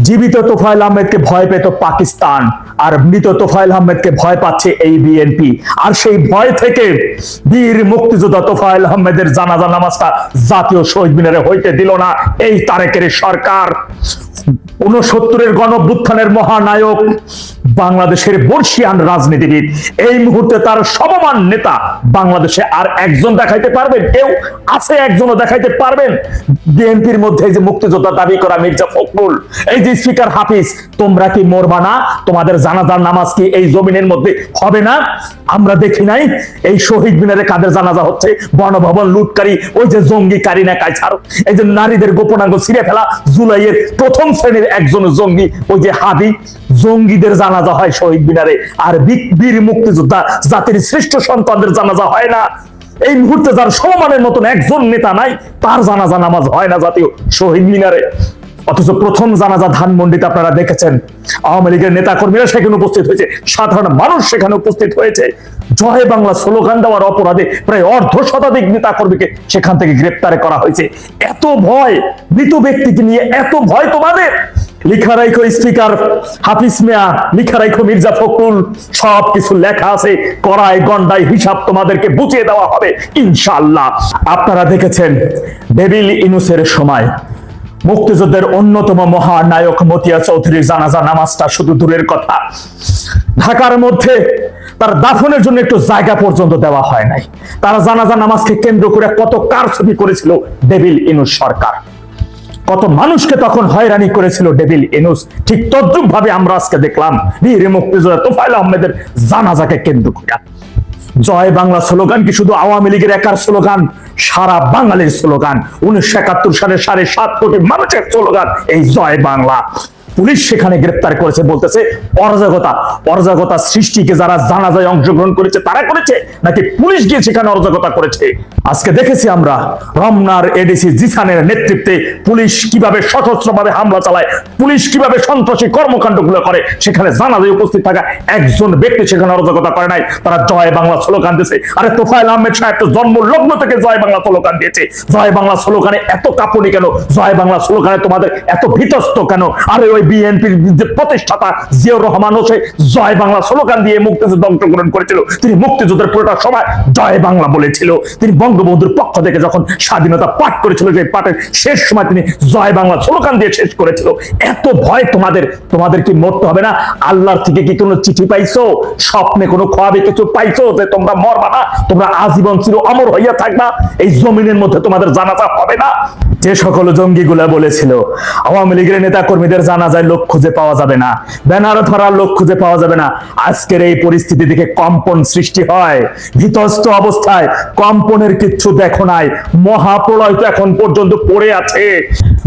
জীবিত তোফায়েল আহমেদকে ভয় পেত পাকিস্তান, আর মৃত তোফায়েল আহমেদকে ভয় পাচ্ছে এই বিএনপি। আর সেই ভয় থেকে বীর মুক্তিযোদ্ধা তোফায়েল আহমেদের জানাজা নামাজটা জাতীয় শহীদ মিনারে হইতে দিল না এই তারেকের সরকার। 69-এর গণঅভ্যুত্থানের মহানায়ক, বাংলাদেশের বর্ষিয়ান রাজনীতিবিদ, এই মুহূর্তে তার সমমান নেতা বাংলাদেশে আর একজন দেখাইতে পারবেন? কেউ আছে? একজনও দেখাইতে পারবেন? বিএনপির মধ্যে যে মুক্তিযোদ্ধা দাবি করা মির্জা ফখরুল, এই যে স্পিকার হাফিজ, তোমরা কি মরবা না? তোমাদের জানাজার নামাজ কি এই জমিনের মধ্যে হবে না? আমরা দেখি নাই এই শহীদ মিনারে কাদের জানাজা হচ্ছে? গণভবন লুটকারী ওই যে জঙ্গি কারিনা কায়সার, এই যে নারীদের গোপনাঙ্গ ছিঁড়ে ফেলা জুলাইয়ের প্রথম শ্রেণীর একজন জঙ্গি, ওই যে হাদি, জঙ্গিদের জানাজা হয় শহীদ মিনারে, আর বীর মুক্তিযোদ্ধা জাতির শ্রেষ্ঠ সন্তানদের জানাজা হয় না। এই মুহূর্তে যার সমমানের মতন একজন নেতা নাই, তার জানাজা নামাজ হয় না জাতীয় শহীদ মিনারে। অথচ প্রথম জানাজা ধানমন্ডিতে আপনারা দেখেছেন, আওয়ামী লীগের নেতা কর্মীরা সেখানে উপস্থিত হয়েছে, সাধারণ মানুষ সেখানে উপস্থিত হয়েছে। জয় বাংলা স্লোগান দেওয়ার অপরাধে প্রায় অর্ধশতাধিক নেতা কর্মীকে সেখান থেকে গ্রেপ্তার করা হয়েছে। এত ভয় মৃত ব্যক্তিকে নিয়ে, এত ভয় তোমাদের? লিখা রাখো স্পিকার হাফিজ মিয়া, লিখা রাখো মির্জা ফখরুল, সবকিছু লেখা আছে, কড়াই গন্ডায় হিসাব তোমাদেরকে বুঝিয়ে দেওয়া হবে ইনশাআল্লাহ। আপনারা দেখেছেন ডেভিল ইনুসের সময় মুক্তিযুদ্ধের অন্যতম মহানায়ক মতিয়া চৌধুরীর জানাজা নামাজটা শুধু দূরের কথা, ঢাকার মধ্যে তার দাফনের জন্য একটু জায়গা পর্যন্ত দেওয়া হয় নাই। তারা জানাজা নামাজকে কেন্দ্র করে কত কারচুপি করেছিল ডেভিল ইনুস সরকার, কত মানুষকে তখন হয়রানি করেছিল ডেভিল ইনুস। ঠিক তদ্রুপ ভাবে আমরা আজকে দেখলাম বীর মুক্তিযোদ্ধা তোফায়েল আহমেদের জানাজাকে কেন্দ্র করে। জয় বাংলা স্লোগান কি শুধু আওয়ামী লীগের একার স্লোগান? সারা বাঙালির স্লোগান, 1971 সালে 7.5 কোটি মানুষের স্লোগান এই জয় বাংলা। পুলিশ সেখানে গ্রেপ্তার করেছে, বলতেছে অরাজকতা সৃষ্টিকে যারা জানাজায় অংশগ্রহণ করেছে তারা করেছে, নাকি পুলিশ গিয়ে সেখানে অরাজকতা করেছে? আজকে দেখেছি আমরা রমনার এডিসি জিসানের নেতৃত্বে পুলিশ কিভাবে সশস্ত্রভাবে হামলা চালায়, পুলিশ কিভাবে সন্ত্রাসী কর্মকাণ্ডগুলো করে। সেখানে জানাজায় উপস্থিত থাকা একজন ব্যক্তি সেখানে অরাজকতা করে নাই, তারা জয় বাংলা স্লোগান দিয়েছে। আরে তোফায়েল আহমেদ সাহেব তো জন্ম লগ্ন থেকে জয় বাংলা স্লোগান দিয়েছে। জয় বাংলা স্লোগানে এত কাঁপুনি কেন? জয় বাংলা স্লোগানে তোমাদের এত ভীতস্ত কেন? আরে ওই বিএনপির যে প্রতিষ্ঠাতা জিয়াউর রহমান হোসে জয় বাংলা স্লোগান দিয়ে মুক্তিযুদ্ধে অংশগ্রহণ করেছিল। তিনি মুক্তিযুদ্ধের পুরোটা সময় জয় বাংলা বলেছিল। তিনি বঙ্গবন্ধুর পক্ষ থেকে যখন স্বাধীনতা পাঠ করেছিল, সেই পাঠের শেষ সময় তিনি জয় বাংলা স্লোগান দিয়ে শেষ করেছিল। এত ভয় তোমাদের কি মরতে হবে না? আল্লাহর থেকে কি কোনো চিঠি পাইছো? স্বপ্নে কোনো খোয়াবে কিছু পাইছো যে তোমরা মরবা না, তোমরা আজীবন চির অমর হইয়া থাকবা, এই জমিনের মধ্যে তোমাদের জানাজা হবে না? যে সকল জঙ্গিগুলা বলেছিল আওয়ামী লীগের নেতা কর্মীদের জানাজায় লোক খুঁজে পাওয়া যাবে না, ব্যানার ধরার লোক খুঁজে পাওয়া যাবে না, আজকের এই পরিস্থিতি দেখে কম্পন সৃষ্টি হয়। ভীতস্ত অবস্থায় কম্পনের কিচ্ছু দেখো নাই, মহাপ্রলয় তো এখন পর্যন্ত পড়ে আছে।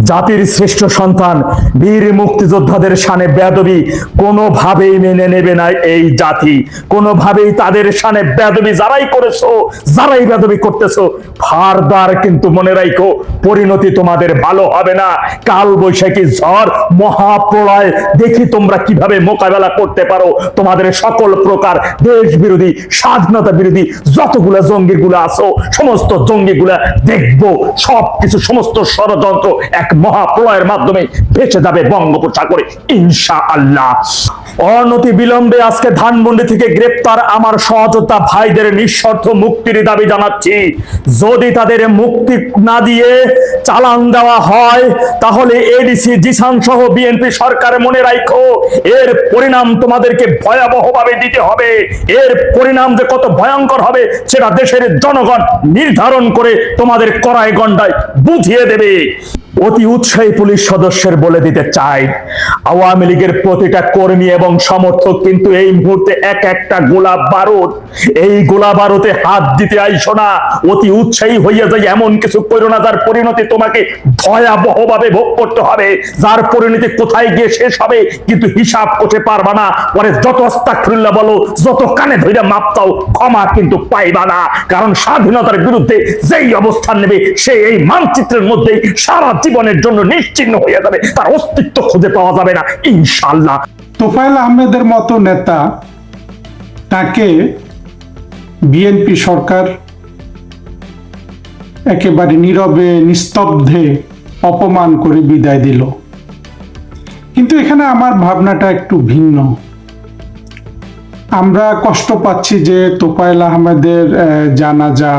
জাতির শ্রেষ্ঠ সন্তান বীর মুক্তিযোদ্ধাদের শানে বেয়াদবি কোনোভাবেই মেনে নেবে না এই জাতি, কোনোভাবেই তাদের শানে বেয়াদবি যারাই করেছো, যারাই বেয়াদবি করতেছো, ফারদার কিন্তু মনে রাখো পরিণতি তোমাদের ভালো হবে না। কাল বৈশাখী ঝড়, মহাপ্রলয় দেখি তোমরা কিভাবে মোকাবেলা করতে পারো। তোমাদের সকল প্রকার দেশ বিরোধী, স্বাধীনতা বিরোধী যতগুলা জঙ্গিগুলো আছো, সমস্ত জঙ্গিগুলা দেখবো সবকিছু, সমস্ত ষড়যন্ত্র এক মহাপ্রলয়ের মাধ্যমে ভেসে যাবে বঙ্গোপসাগরে ইনশাআল্লাহ। অনতি বিলম্বে আজকে ধানমন্ডি থেকে গ্রেপ্তার আমার সহযোদ্ধা ভাইদের নিঃশর্ত মুক্তির দাবি জানাচ্ছি। যদি তাদের মুক্তি না দিয়ে চালান দেওয়া হয়, তাহলে এডিসি জিসান সহ বিএনপি সরকার মনে রাখো এর পরিণাম তোমাদেরকে ভয়াবহভাবে দিতে হবে। এর পরিণাম যে কত ভয়ঙ্কর হবে সেটা দেশের জনগণ নির্ধারণ করে তোমাদের কড়াই গন্ডায় বুঝিয়ে দেবে। অতি উৎসাহী পুলিশ সদস্যের বলে দিতে চাই, আওয়ামী লীগের প্রতিটা কর্মী এবং সমর্থক কিন্তু এই মুহূর্তে এক একটা গোলা বারুদ, এই গোলা বারুদে হাত দিতে আইসো না। অতি উৎসাহী হইয়া যায় এমন কিছু করো না যার পরিণতি তোমাকে ভয়াবহভাবে ভোগ করতে হবে, যার পরিণতি কোথায় গিয়ে শেষ হবে কিন্তু হিসাব করতে পারবা না। পরে যত আস্তাগফিরুল্লাহ বলো, যত কানে ধইরা মাপ চাও, ক্ষমা কিন্তু পাইবা না। কারণ স্বাধীনতার বিরুদ্ধে যেই অবস্থান নেবে সে এই মানচিত্রের মধ্যেই সারা জীবনের জন্য নিশ্চিহ্ন হয়ে যাবে, তার অস্তিত্ব খুঁজে পাওয়া যাবে না ইনশাআল্লাহ। তোফায়েল আহমেদের মতো নেতা, তাকে বিএনপি সরকার একেবারে নীরবে নিস্তব্ধে অপমান করে বিদায় দিল। কিন্তু এখানে আমার ভাবনাটা একটু ভিন্ন। আমরা কষ্ট পাচ্ছি যে তোফায়েল আহমেদের জানাজা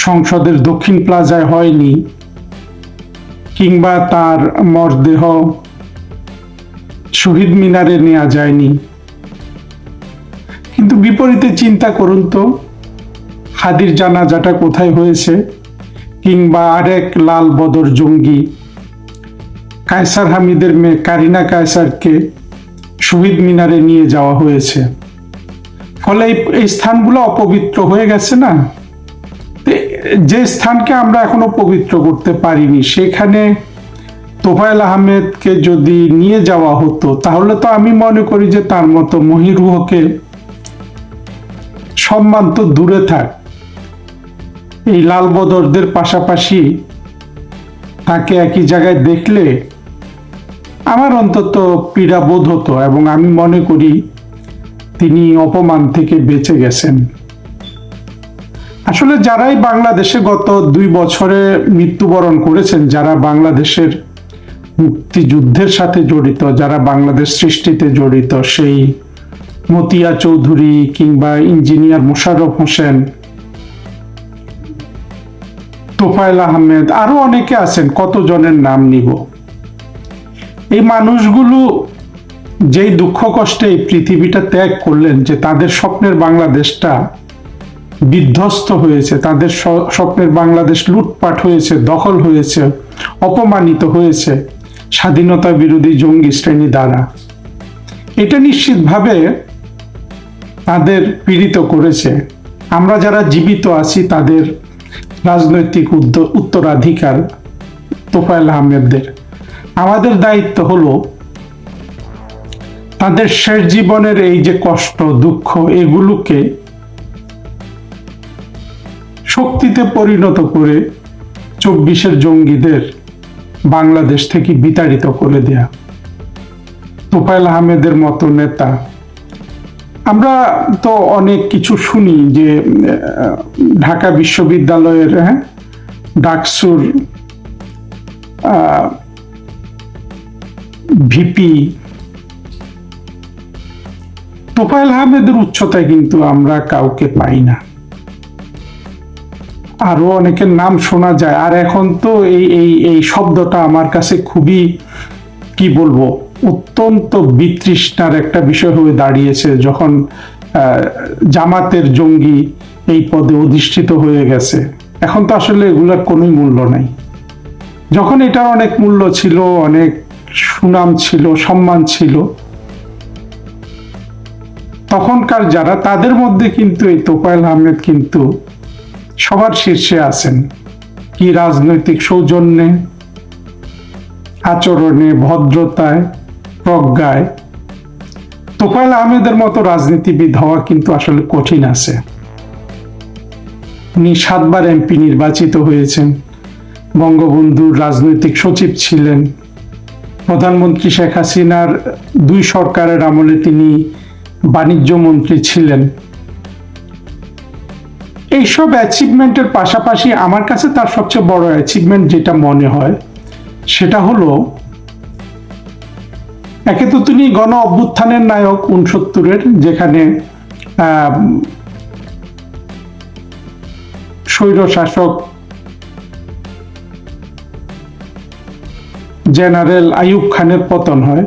সংসদের দক্ষিণ প্লাজায় হয়নি, কিংবা তার মরদেহ শহীদ মিনারে নেওয়া যায়নি। কিন্তু বিপরীতে চিন্তা করুন তো, হাদির জানাজাটা কোথায় হয়েছে, কিংবা আরেক লাল বদর জঙ্গি কায়সার হামিদের মেয়ে কারিনা কায়সারকে শহীদ মিনারে নিয়ে যাওয়া হয়েছে। ফলে এই স্থানগুলো অপবিত্র হয়ে গেছে না? যে স্থানকে আমরা এখনো পবিত্র করতে পারিনি, সেখানে তোফায়েল আহমেদকে যদি নিয়ে যাওয়া হতো, তাহলে তো আমি মনে করি যে তার মতো মহিরুহকে সম্মান তো দূরে থাক, এই লাল বদরদের পাশাপাশি তাকে একই জায়গায় দেখলে আমার অন্তত পীড়া বোধ হতো, এবং আমি মনে করি তিনি অপমান থেকে বেঁচে গেছেন। আসলে যারাই বাংলাদেশে গত 2 বছরে মৃত্যুবরণ করেছেন, যারা বাংলাদেশের মুক্তিযুদ্ধের সাথে জড়িত, যারা বাংলাদেশ সৃষ্টিতে জড়িত, সেই মতিয়া চৌধুরী কিংবা ইঞ্জিনিয়ার মোশাররফ হোসেন, তোফায়েল আহমেদ, আরো অনেকে আছেন, কতজনের নাম নিব। এই মানুষগুলো যেই দুঃখ কষ্টে এই পৃথিবীটা ত্যাগ করলেন, যে তাদের স্বপ্নের বাংলাদেশটা বিধ্বস্ত হয়েছে, তাদের স্বপ্নের বাংলাদেশ লুটপাট হয়েছে, দখল হয়েছে, অপমানিত হয়েছে স্বাধীনতা বিরোধী জঙ্গি শ্রেণী দ্বারা। এটা নিশ্চিতভাবে তাদের পীড়িত করেছে। আমরা যারা জীবিত আছি তাদের রাজনৈতিক উত্তরাধিকার তোফায়েল আহমেদদের, আমাদের দায়িত্ব হলো তাদের শেষ জীবনের এই যে কষ্ট দুঃখ, এগুলোকে শক্তিতে পরিণত করে 24-এর জঙ্গিদের বাংলাদেশ থেকে বিতাড়িত করে দেয়া। তোফায়েল আহমেদের মতো নেতা, আমরা তো অনেক কিছু শুনি যে ঢাকা বিশ্ববিদ্যালয়ের ডাকসুর ভিপি তোফায়েল আহমেদের উচ্চতায় কিন্তু আমরা কাউকে পাই না। আরো অনেকের নাম শোনা যায়, আর এখন তো এই শব্দটা আমার কাছে খুবই, কি বলবো, অত্যন্ত বিতৃষ্ণার একটা বিষয় হয়ে দাঁড়িয়েছে, যখন জামাতের জঙ্গি এই পদে অধিষ্ঠিত হয়ে গেছে। এখন তো আসলে এগুলোর কোনো মূল্য নাই। যখন এটার অনেক মূল্য ছিল, অনেক সুনাম ছিল, সম্মান ছিল, তখনকার যারা, তাদের মধ্যে কিন্তু এই তোফায়েল আহমেদ কিন্তু সবার শীর্ষে আছেন। কি রাজনৈতিক সৌজন্যে, আচরণে, ভদ্রতায়, প্রজ্ঞায় তোফায়েল আহমেদের মতো রাজনীতিবিদ হওয়া কিন্তু আসলে কঠিন আছে। উনি 7 বার এমপি নির্বাচিত হয়েছেন, বঙ্গবন্ধুর রাজনৈতিক সচিব ছিলেন, প্রধানমন্ত্রী শেখ হাসিনার 2 সরকারের আমলে তিনি বাণিজ্য মন্ত্রী ছিলেন। এইসব অ্যাচিভমেন্টের পাশাপাশি আমার কাছে তার সবচেয়ে বড় অ্যাচিভমেন্ট যেটা মনে হয়, সেটা হলো, একে তো তিনি গণ অভ্যুত্থানের নায়ক 69-এর, যেখানে স্বৈরশাসক জেনারেল আইয়ুব খানের পতন হয়।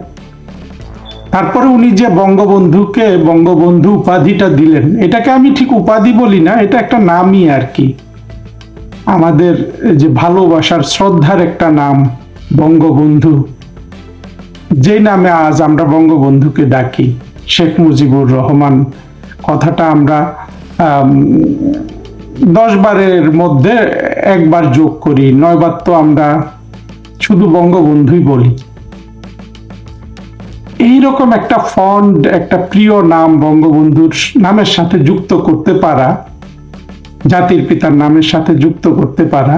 তারপরে উনি যে বঙ্গবন্ধুকে বঙ্গবন্ধু উপাধিটা দিলেন, এটাকে আমি ঠিক উপাধি বলি না, এটা একটা নামই আর কি, আমাদের যে ভালোবাসার শ্রদ্ধার একটা নাম বঙ্গবন্ধু, যে নামে আজ আমরা বঙ্গবন্ধুকে ডাকি, শেখ মুজিবুর রহমান কথাটা আমরা 10 বারের মধ্যে 1 বার যোগ করি, 9 বার তো আমরা শুধু বঙ্গবন্ধুই বলি। এইরকম একটা ফন্ড, একটা প্রিয় নাম বঙ্গবন্ধুর নামের সাথে যুক্ত করতে পারা, জাতির পিতার নামের সাথে যুক্ত করতে পারা,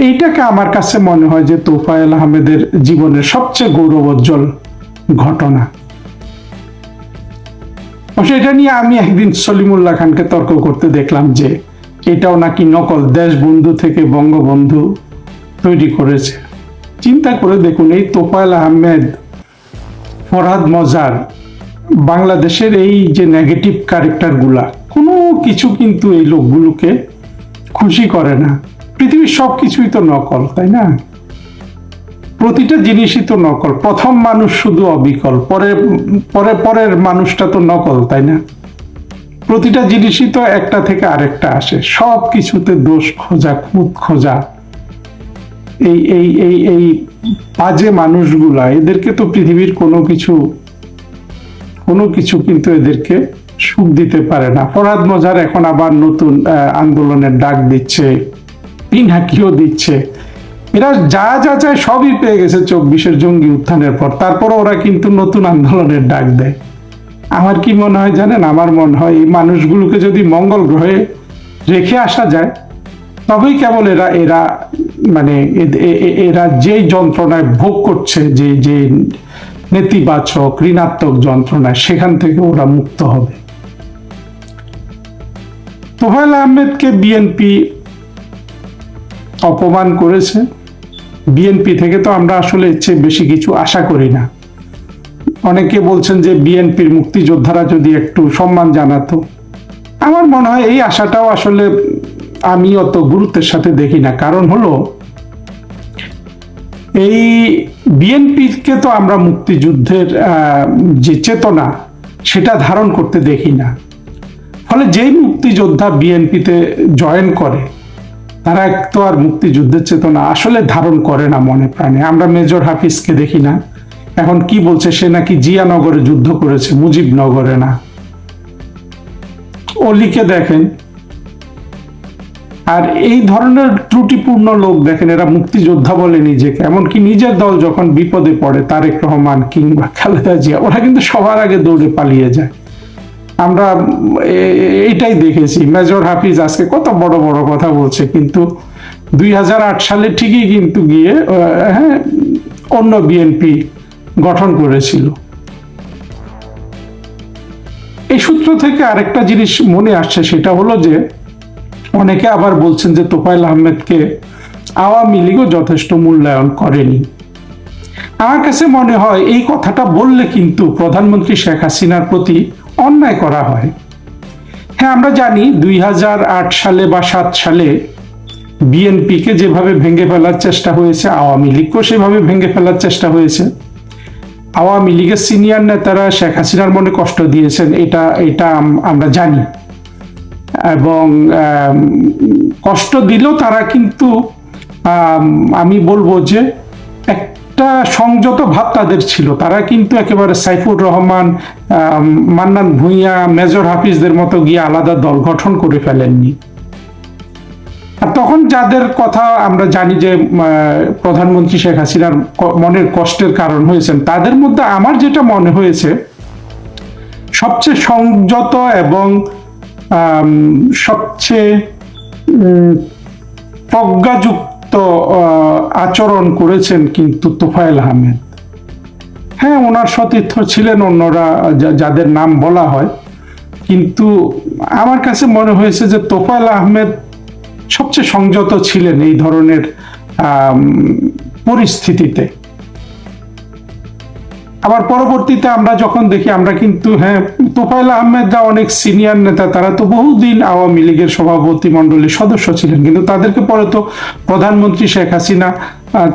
এইটাকে আমার কাছে মনে হয় যে তোফায়েল আহমেদের জীবনের সবচেয়ে গৌরবোজ্জ্বল ঘটনা। এটা নিয়ে আমি একদিন সলিমুল্লাহ খানকে তর্ক করতে দেখলাম যে এটাও নাকি নকল, দেশবন্ধু থেকে বঙ্গবন্ধু তৈরি করেছে। চিন্তা করে দেখুন, এই তোফায়েল আহমেদ, ফরহাদ মজার, বাংলাদেশের এই যে নেগেটিভ ক্যারেক্টারগুলা, কোনো কিছু কিন্তু এই লোকগুলোকে খুশি করে না। পৃথিবীর সব কিছুই তো নকল, তাই না? প্রতিটা জিনিসই তো নকল। প্রথম মানুষ শুধু অবিকল, পরের মানুষটা তো নকল, তাই না? প্রতিটা জিনিসই তো একটা থেকে আরেকটা আসে। সব কিছুতে দোষ খোঁজা, খুঁত খোঁজা, এই এই এই এই বাজে মানুষগুলা, এদেরকে তো পৃথিবীর কোনো কিছু কিন্তু এদেরকে সুখ দিতে পারে না। ফরহাদ মজার এখন আবার নতুন আন্দোলনের ডাক দিচ্ছে, পিনাকিও দিচ্ছে। এরা যা যা চায় সবই পেয়ে গেছে 24-এর জঙ্গি উত্থানের পর। তারপর ওরা কিন্তু নতুন আন্দোলনের ডাক দেয়। আমার কি মনে হয় জানেন? আমার মনে হয় এই মানুষগুলোকে যদি মঙ্গল গ্রহে রেখে আসা যায়, তবেই কেবল এরা মানে এরা যেই যন্ত্রণায় ভোগ করছে, যে নেতিবাচক ঋণাত্মক যন্ত্রণায়, সেখান থেকে ওরা মুক্ত হবে। তোফায়েল আহমেদকে বিএনপি অপমান করেছে। বিএনপি থেকে তো আমরা আসলে এর চেয়ে বেশি কিছু আশা করি না। অনেকে বলছেন যে বিএনপির মুক্তিযোদ্ধারা যদি একটু সম্মান জানাতো। আমার মনে হয় এই আশাটাও আসলে আমি অত গুরুত্বের সাথে দেখি না। কারণ হলো, এই বিএনপিকে তো আমরা মুক্তিযুদ্ধের যে চেতনা, সেটা ধারণ করতে দেখি না। ফলে যেই মুক্তিযোদ্ধা বিএনপিতে জয়েন করে, তারা তো আর মুক্তিযুদ্ধের চেতনা আসলে ধারণ করে না মনে প্রাণে। আমরা মেজর হাফিজকে দেখি না, এখন কি বলছে, সে নাকি জিয়ানগরে যুদ্ধ করেছে, মুজিবনগরে না। অলিকে দেখেন, আর এই ধরনের ত্রুটিপূর্ণ লোক দেখেন, এরা মুক্তিযোদ্ধা বলে নিজেকে। এমনকি নিজের দল যখন বিপদে পড়ে, তারেক রহমান কিংবা খালেদা জিয়া, ওরা কিন্তু সবার আগে দৌড়ে পালিয়ে যায়। আমরা এইটাই দেখেছি। মেজর হাফিজ আজকে কত বড় বড় কথা বলছে, কিন্তু 2008 সালে ঠিকই কিন্তু গিয়ে অন্য বিএনপি গঠন করেছিল। এই সূত্র থেকে আরেকটা জিনিস মনে আসছে, সেটা হলো যে অনেকে আবার বলছেন যে তোফায়েল আহমেদকে আওয়ামী লীগও যথেষ্ট মূল্যায়ন করেনি। আমার কাছে মনে হয় এই কথাটা বললে কিন্তু প্রধানমন্ত্রী শেখ হাসিনার প্রতি অন্যায় করা হয়। হ্যাঁ, আমরা জানি 2008 সালে বা 7 সালে বিএনপিকে যেভাবে ভেঙে ফেলার চেষ্টা হয়েছে, আওয়ামী লীগকেও সেভাবে ভেঙে ফেলার চেষ্টা হয়েছে। আওয়ামী লীগের সিনিয়র নেতারা শেখ হাসিনার মনে কষ্ট দিয়েছেন, এটা আমরা জানি। এবং কষ্ট দিলেও তারা কিন্তু আমি বলবো যে একটা সংযত ভাব তাদের ছিল। তারা কিন্তু একেবারে সাইফুর রহমান, মান্নান ভূঁইয়া, মেজর হাফিজদের মতো গিয়ে আলাদা দল গঠন করে ফেলেননি। আর তখন যাদের কথা আমরা জানি যে প্রধানমন্ত্রী শেখ হাসিনার মনের কষ্টের কারণ হয়েছেন, তাদের মধ্যে আমার যেটা মনে হয়েছে, সবচেয়ে সংযত এবং সবচেয়ে প্রজ্ঞাযুক্ত আচরণ করেছেন কিন্তু তোফায়েল আহমেদ। হ্যাঁ, ওনার সতীর্থ ছিলেন অন্যরা যাদের নাম বলা হয়, কিন্তু আমার কাছে মনে হয়েছে যে তোফায়েল আহমেদ সবচেয়ে সংযত ছিলেন এই ধরনের পরিস্থিতিতে। আবার পরবর্তীতে আমরা যখন দেখি, আমরা কিন্তু তোফায়েল আহমেদরা অনেক সিনিয়র নেতা, তারা তো বহুদিন আওয়ামী লীগের সভাপতি মণ্ডলীর সদস্য ছিলেন, কিন্তু তাদেরকে পরে তো প্রধানমন্ত্রী শেখ হাসিনা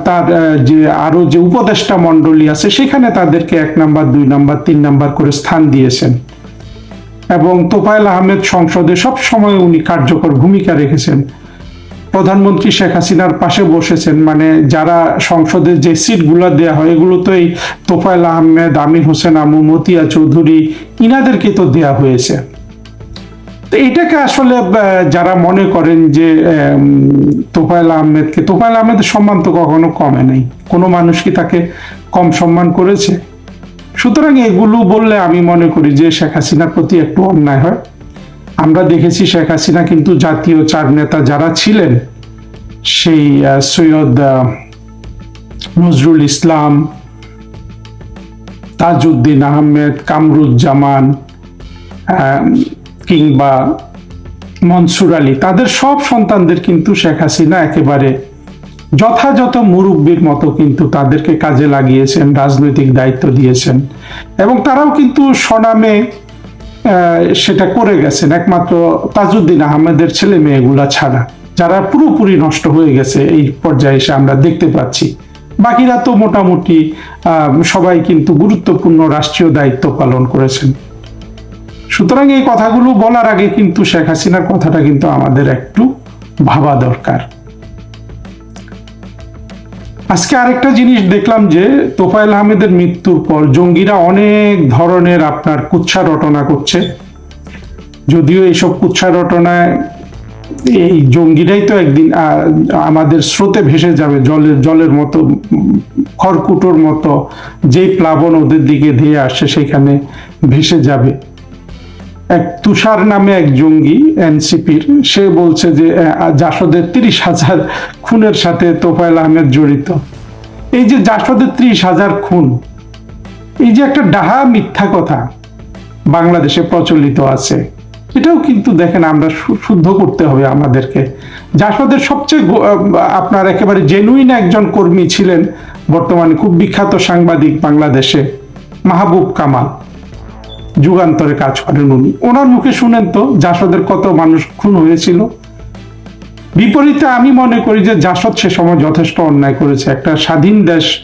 তার যে আরো যে উপদেষ্টা মণ্ডলী আছে, সেখানে তাদেরকে 1 নাম্বার, 2 নাম্বার, 3 নাম্বার করে স্থান দিয়েছেন। এবং তোফায়েল আহমেদ সংসদে সব সময় উনি কার্যকর ভূমিকা রেখেছেন। প্রধানমন্ত্রী শেখ হাসিনার পাশে বসেছেন, মানে যারা সংসদে যে সিটগুলো দেওয়া হয়, এগুলো তো এই তোফায়েল আহমেদ, আমির হোসেন আমু, মতিয়া চৌধুরী, ইনাদেরকে তো দেওয়া হয়েছে। তো এটাকে আসলে যারা মনে করেন যে তোফায়েল আহমেদের সম্মান তো কখনো কমে নাই, কোনো মানুষ কি তাকে কম সম্মান করেছে? সুতরাং এগুলো বললে আমি মনে করি যে শেখ হাসিনার প্রতি একটু অন্যায় হয়। আমরা দেখেছি শেখ হাসিনা কিন্তু জাতীয় 4 নেতা যারা ছিলেন, সেই সৈয়দ নজরুল ইসলাম, তাজউদ্দিন আহমেদ, কামরুজ্জামান কিংবা মনসুর আলী, তাদের সব সন্তানদের কিন্তু শেখ হাসিনা একেবারে যথাযথ মুরব্বীর মতো কিন্তু তাদেরকে কাজে লাগিয়েছেন, রাজনৈতিক দায়িত্ব দিয়েছেন, এবং তারাও কিন্তু স্বনামে সেটা করে গেছেন, একমাত্র তাজউদ্দিন আহমেদের ছেলে মেয়েগুলা ছাড়া, যারা পুরোপুরি নষ্ট হয়ে গেছে এই পর্যায়ে এসে আমরা দেখতে পাচ্ছি। বাকিরা তো মোটামুটি সবাই কিন্তু গুরুত্বপূর্ণ রাষ্ট্রীয় দায়িত্ব পালন করেছেন। সুতরাং এই কথাগুলো বলার আগে কিন্তু শেখ হাসিনার কথাটা কিন্তু আমাদের একটু ভাবা দরকার। আজকে আরেকটা জিনিস দেখলাম যে তোফায়েল আহমেদের মৃত্যুর পর জঙ্গিরা অনেক ধরনের আপনার কুৎসা রটনা করছে। যদিও এইসব কুৎসা রটনায় এই জঙ্গিরাই তো একদিন আমাদের স্রোতে ভেসে যাবে, জলের মতো, খড়কুটোর মতো, যেই প্লাবন ওদের দিকে ধেয়ে আসছে সেখানে ভেসে যাবে। এক তুষার নামে এক জঙ্গি এনসিপির, সে বলছে যে জাসদের 30,000 খুনের সাথে তোফায়েল আহমেদ জড়িত। এই যে জাসদের 30,000 খুন, এই যে একটা ডাহা মিথ্যা কথা বাংলাদেশে প্রচলিত আছে, এটাও কিন্তু দেখেন আমরা শুদ্ধ করতে হবে আমাদেরকে। জাসদের সবচেয়ে আপনার একেবারে জেনুইন একজন কর্মী ছিলেন, বর্তমানে খুব বিখ্যাত সাংবাদিক বাংলাদেশে, মাহবুব কামাল, যুগান্তরে কাজ করেন উনি। ওনার মুখে শুনেন তো জাসদের কত মানুষ খুন হয়েছিল। বিপরীতে আমি মনে করি যে জাসদ সে সময় যথেষ্ট অন্যায় করেছে। একটা স্বাধীন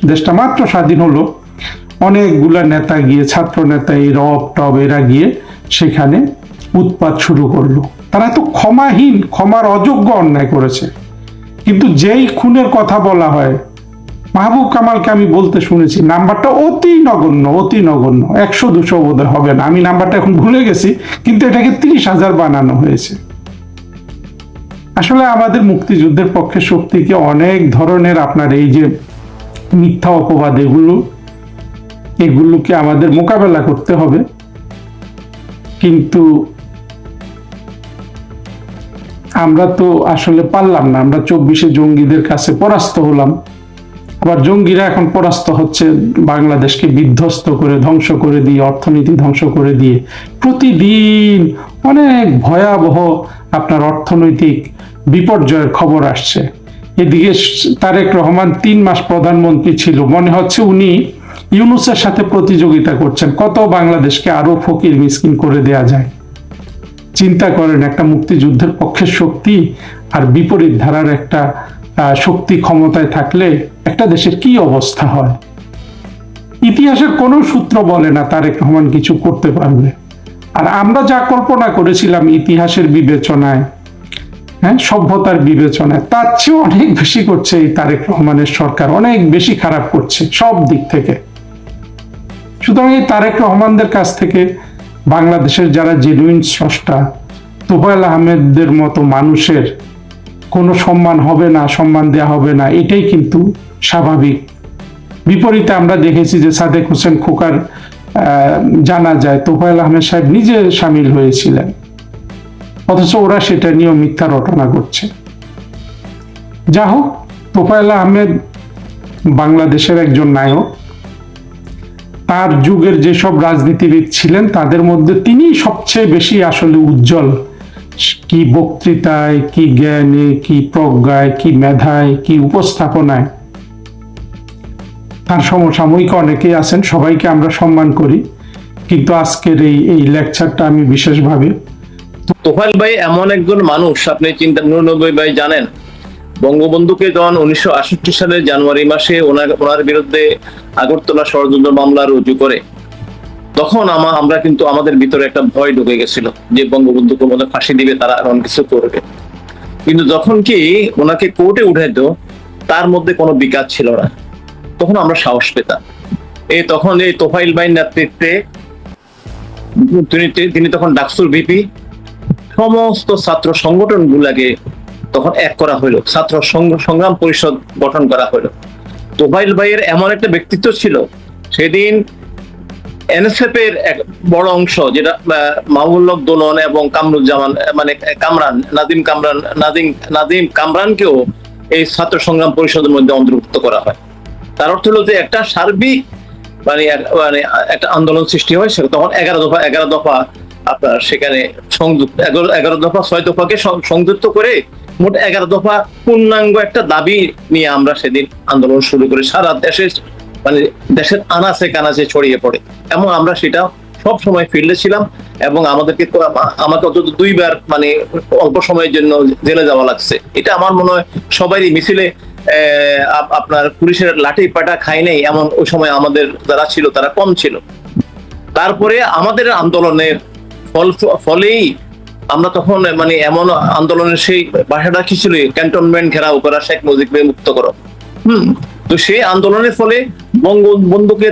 দেশটা মাত্র স্বাধীন হলো, অনেকগুলা নেতা গিয়ে, ছাত্র নেতা, এই রব টব এরা গিয়ে সেখানে উৎপাত শুরু করলো। তারা তো ক্ষমাহীন, ক্ষমার অযোগ্য অন্যায় করেছে। কিন্তু যেই খুনের কথা বলা হয়, মাহবুব কামালকে আমি বলতে শুনেছি নাম্বারটা অতি নগণ্য, অতি নগণ্য, 100-200 বোধহয় হবে না, আমি নাম্বারটা এখন ভুলে গেছি, কিন্তু এটাকে 30,000 বানানো হয়েছে। আসলে আমাদের মুক্তিযুদ্ধের পক্ষে শক্তিকে অনেক ধরনের আপনার এই যে মিথ্যা অপবাদ, এগুলোকে আমাদের মোকাবেলা করতে হবে। কিন্তু আমরা তো আসলে পারলাম না। আমরা 24-এ জঙ্গিদের কাছে পরাস্ত হলাম, আবার জঙ্গিরা এখন পরাস্ত হচ্ছে বাংলাদেশকে বিধ্বস্ত করে, ধ্বংস করে দিয়ে, অর্থনীতি ধ্বংস করে দিয়ে। প্রতিদিন অনেক ভয়াবহ আপনার অর্থনৈতিক বিপর্যয়ের খবর আসছে। এদিকে তারেক রহমান 3 মাস প্রধানমন্ত্রী ছিল, মনে হচ্ছে উনি ইউনূসের সাথে প্রতিযোগিতা করছেন, কত বাংলাদেশকে আরো ফকির মিসকিন করে দেয়া যায়। চিন্তা করেন, একটা মুক্তিযুদ্ধের পক্ষের শক্তি আর বিপরীত ধারার একটা শক্তি ক্ষমতায় থাকলে একটা দেশের কি অবস্থা হয়। ইতিহাসের কোনো সূত্র বলে না তারেক রহমান কিছু করতে পারবে। আর আমরা যা কল্পনা করেছিলাম ইতিহাসের বিবেচনায়, সভ্যতার বিবেচনায়, তার চেয়ে অনেক বেশি করছে এই তারেক রহমানের সরকার, অনেক বেশি খারাপ করছে সব দিক থেকে। সুতরাং এই তারেক রহমানদের কাছ থেকে বাংলাদেশের যারা জেনুইন স্রষ্টা, তোফায়েল আহমেদের মতো মানুষের কোনো সম্মান হবে না, সম্মান দেওয়া হবে না, এটাই কিন্তু স্বাভাবিক। বিপরীতে আমরা দেখেছি যে সাদেক হোসেন খোকার জানা যায় তোফায়েল আহমেদ সাহেব নিজে সামিল হয়েছিলেন, অথচ ওরা সেটা নিয়ে মিথ্যা রটনা করছে। যা হোক, তোফায়েল আহমেদ বাংলাদেশের একজন নায়ক। তার যুগের যেসব রাজনীতিবিদ ছিলেন তাদের মধ্যে তিনি সবচেয়ে বেশি আসলে উজ্জ্বল। কি বক্তৃতায়, কি জ্ঞানে, কি প্রজ্ঞায়, কি মেধায়, কি উপস্থাপনায়। তার সমসাময়িক অনেকেই আছেন, সবাইকে আমরা সম্মান করি, কিন্তু আজকের এই লেকচারটা আমি বিশেষভাবে। তোফায়েল ভাই এমন একজন মানুষ, আপনি চিন্তা, 99 ভাই জানেন বঙ্গবন্ধুকে যখন 1968 সালের জানুয়ারি মাসে ওনার বিরুদ্ধে আগরতলা ষড়যন্ত্র মামলা রুজু করে, তখন আমরা কিন্তু আমাদের ভিতরে একটা ভয় ঢুকে গেছিল যে বঙ্গবন্ধুকে মনে ফাঁসি দিবে, তারা এমন কিছু করবে। কিন্তু যখন কি ওনাকে কোর্টে উঠাইতো, তার মধ্যে কোনো বিকাশ ছিল না, তখন আমরা সাহস পেতাম। তখন এই তোফায়েল ভাইয়ের নেতৃত্বে তিনি তখন ডাকসুর ভিপি, সমস্ত ছাত্র সংগঠন গুলাকে তখন এক করা হইলো, ছাত্র সংগ্রাম পরিষদ গঠন করা হইলো। তোফায়েল ভাইয়ের এমন একটা ব্যক্তিত্ব ছিল, সেদিন এনএসএফ এর এক বড় অংশ, যেটা মাহবুবুল হক দোলন এবং কামরুজ্জামান, মানে নাজিম কামরানকেও এই ছাত্র সংগ্রাম পরিষদের মধ্যে অন্তর্ভুক্ত করা হয়। তার অর্থ হলো যে একটা সার্বিক মানে একটা আন্দোলন সৃষ্টি হয়। তখন 11 দফা আপনার সেখানে সংযুক্ত, 11 দফা 6 দফাকে সংযুক্ত করে মোট 11 দফা পূর্ণাঙ্গ একটা দাবি নিয়ে আমরা সেদিন আন্দোলন শুরু করি, সারা দেশে মানে দেশের আনাচে কানাচে ছড়িয়ে পড়ে, এবং আমরা সেটা সব সময় ফিল্ডে ছিলাম। এবং আমাকে অন্তত 2 বার মানে অল্প সময়ের জন্য জেলে যাওয়া লাগছে। এটা আমার মনে হয় সবারই মিছিলে আপনার পুলিশের লাঠি পাটা খাই নাই এমন ওই সময় আমাদের যারা ছিল তারা কম ছিল। তারপরে আমাদের আন্দোলনের ফলেই আমরা তখন মানে এমন আন্দোলনের সেই ভাষাটা কি ছিল, ক্যান্টনমেন্ট ঘেরাও করা, শেখ মুজিবকে মুক্ত করো। তো সেই আন্দোলনের ফলে বঙ্গবন্ধুকে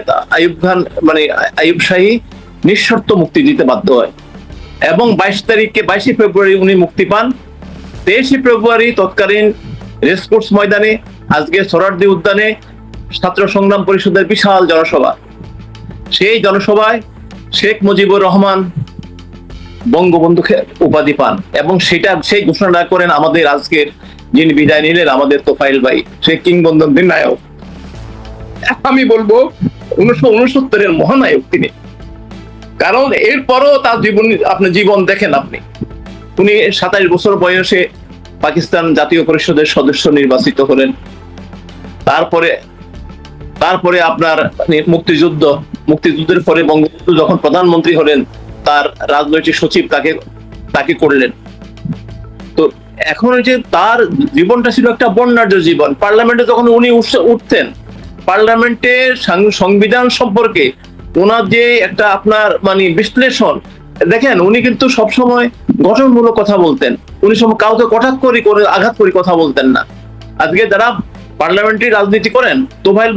আইয়ুব শাহী নিঃশর্ত মুক্তি দিতে বাধ্য হয়, এবং 22 ফেব্রুয়ারি উনি মুক্তি পান। 23 ফেব্রুয়ারি তৎকালীন রেসকোর্স ময়দানে, আজকে সোহরাওয়ার্দী উদ্যানে ছাত্র সংগ্রাম পরিষদের বিশাল জনসভা। সেই জনসভায় শেখ মুজিবুর রহমান বঙ্গবন্ধুকে উপাধি পান, এবং সেই ঘোষণা করেন আমাদের আজকের যিনি বিদায় নিলেন আমাদের তোফায়েল ভাই, সেই কিংবদন্তির নায়ক। আমি বলবো 1969-এর মহানায়ক তিনি। কারণ এরপরও তার জীবন দেখেন আপনি, উনি 27 বছর বয়সে পাকিস্তান জাতীয় পরিষদের সদস্য নির্বাচিত হলেন। তারপরে আপনার মুক্তিযুদ্ধের পরে বঙ্গবন্ধু যখন প্রধানমন্ত্রী হলেন, তার রাজনৈতিক সচিব তাকে করলেন। তো এখন যে তার জীবনটা ছিল একটা বর্ণাঢ্য জীবন। পার্লামেন্টে যখন উনি উঠতেন, পার্লামেন্টের সংবিধান সম্পর্কে ওনার যে একটা আপনার মানে বিশ্লেষণ দেখেন, উনি কিন্তু সবসময় গঠনমূলক কথা বলতেন। উনি কাউকে কটাক্ষ করে আঘাত করে কথা বলতেন না। আজকে যারা পার্লামেন্টারি রাজনীতি করেন, তোফায়েল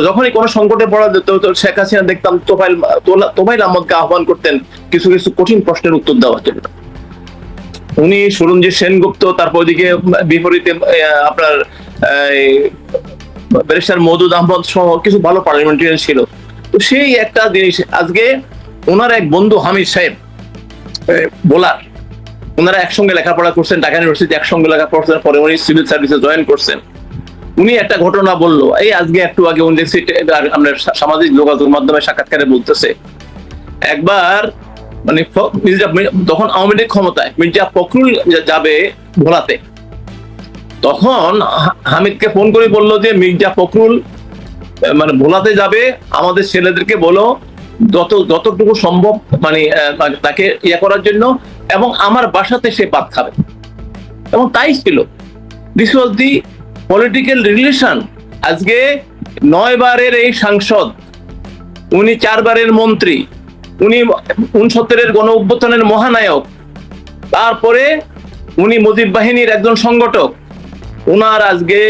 যখনই কোনো সংকটে পড়া যেত, শেখ হাসিনা দেখতাম তোফায়েল আহমদকে আহ্বান করতেন কিছু কিছু কঠিন প্রশ্নের উত্তর দেওয়ার জন্য। উনি সুরঞ্জিত সেনগুপ্ত, তারপর ওদিকে বিপরীতে আপনার ব্যারিস্টার মওদুদ আহমদ সহ কিছু ভালো পার্লামেন্টারিয়ান ছিল। তো সেই একটা জিনিস, আজকে ওনার এক বন্ধু হামিদ সাহেব বোলার, ওনারা একসঙ্গে লেখাপড়া করছেন, ঢাকা ইউনিভার্সিটি একসঙ্গে লেখাপড়া করছেন, পরে উনি সিভিল সার্ভিসে জয়েন করছেন। উনি একটা ঘটনা বললো, এই আজকে একটু আগে উনি আমরা সামাজিক যোগাযোগ মাধ্যমে সাক্ষাৎকারে বলতেছে, একবার মানে তখন আওয়ামী লীগ ক্ষমতায়, মির্জা ফখরুল যাবে ভোলাতে, তখন হামিদকে ফোন করে বললো যে মির্জা ফখরুল মানে ভোলাতে যাবে, আমাদের ছেলেদেরকে বলো যতটুকু সম্ভব মানে তাকে ইয়ে করার জন্য, এবং আমার বাসাতে সে ভাত খাবে। এবং তাই ছিল, this was the political relation. আজকে 9 বারের এই সাংসদ, উনি 4 বারের মন্ত্রী, উনি 69-এর গণ অভ্যুত্থানের মহানায়ক, তারপরে উনি মুজিব বাহিনীর একজন সংগঠক। ওনার আজকে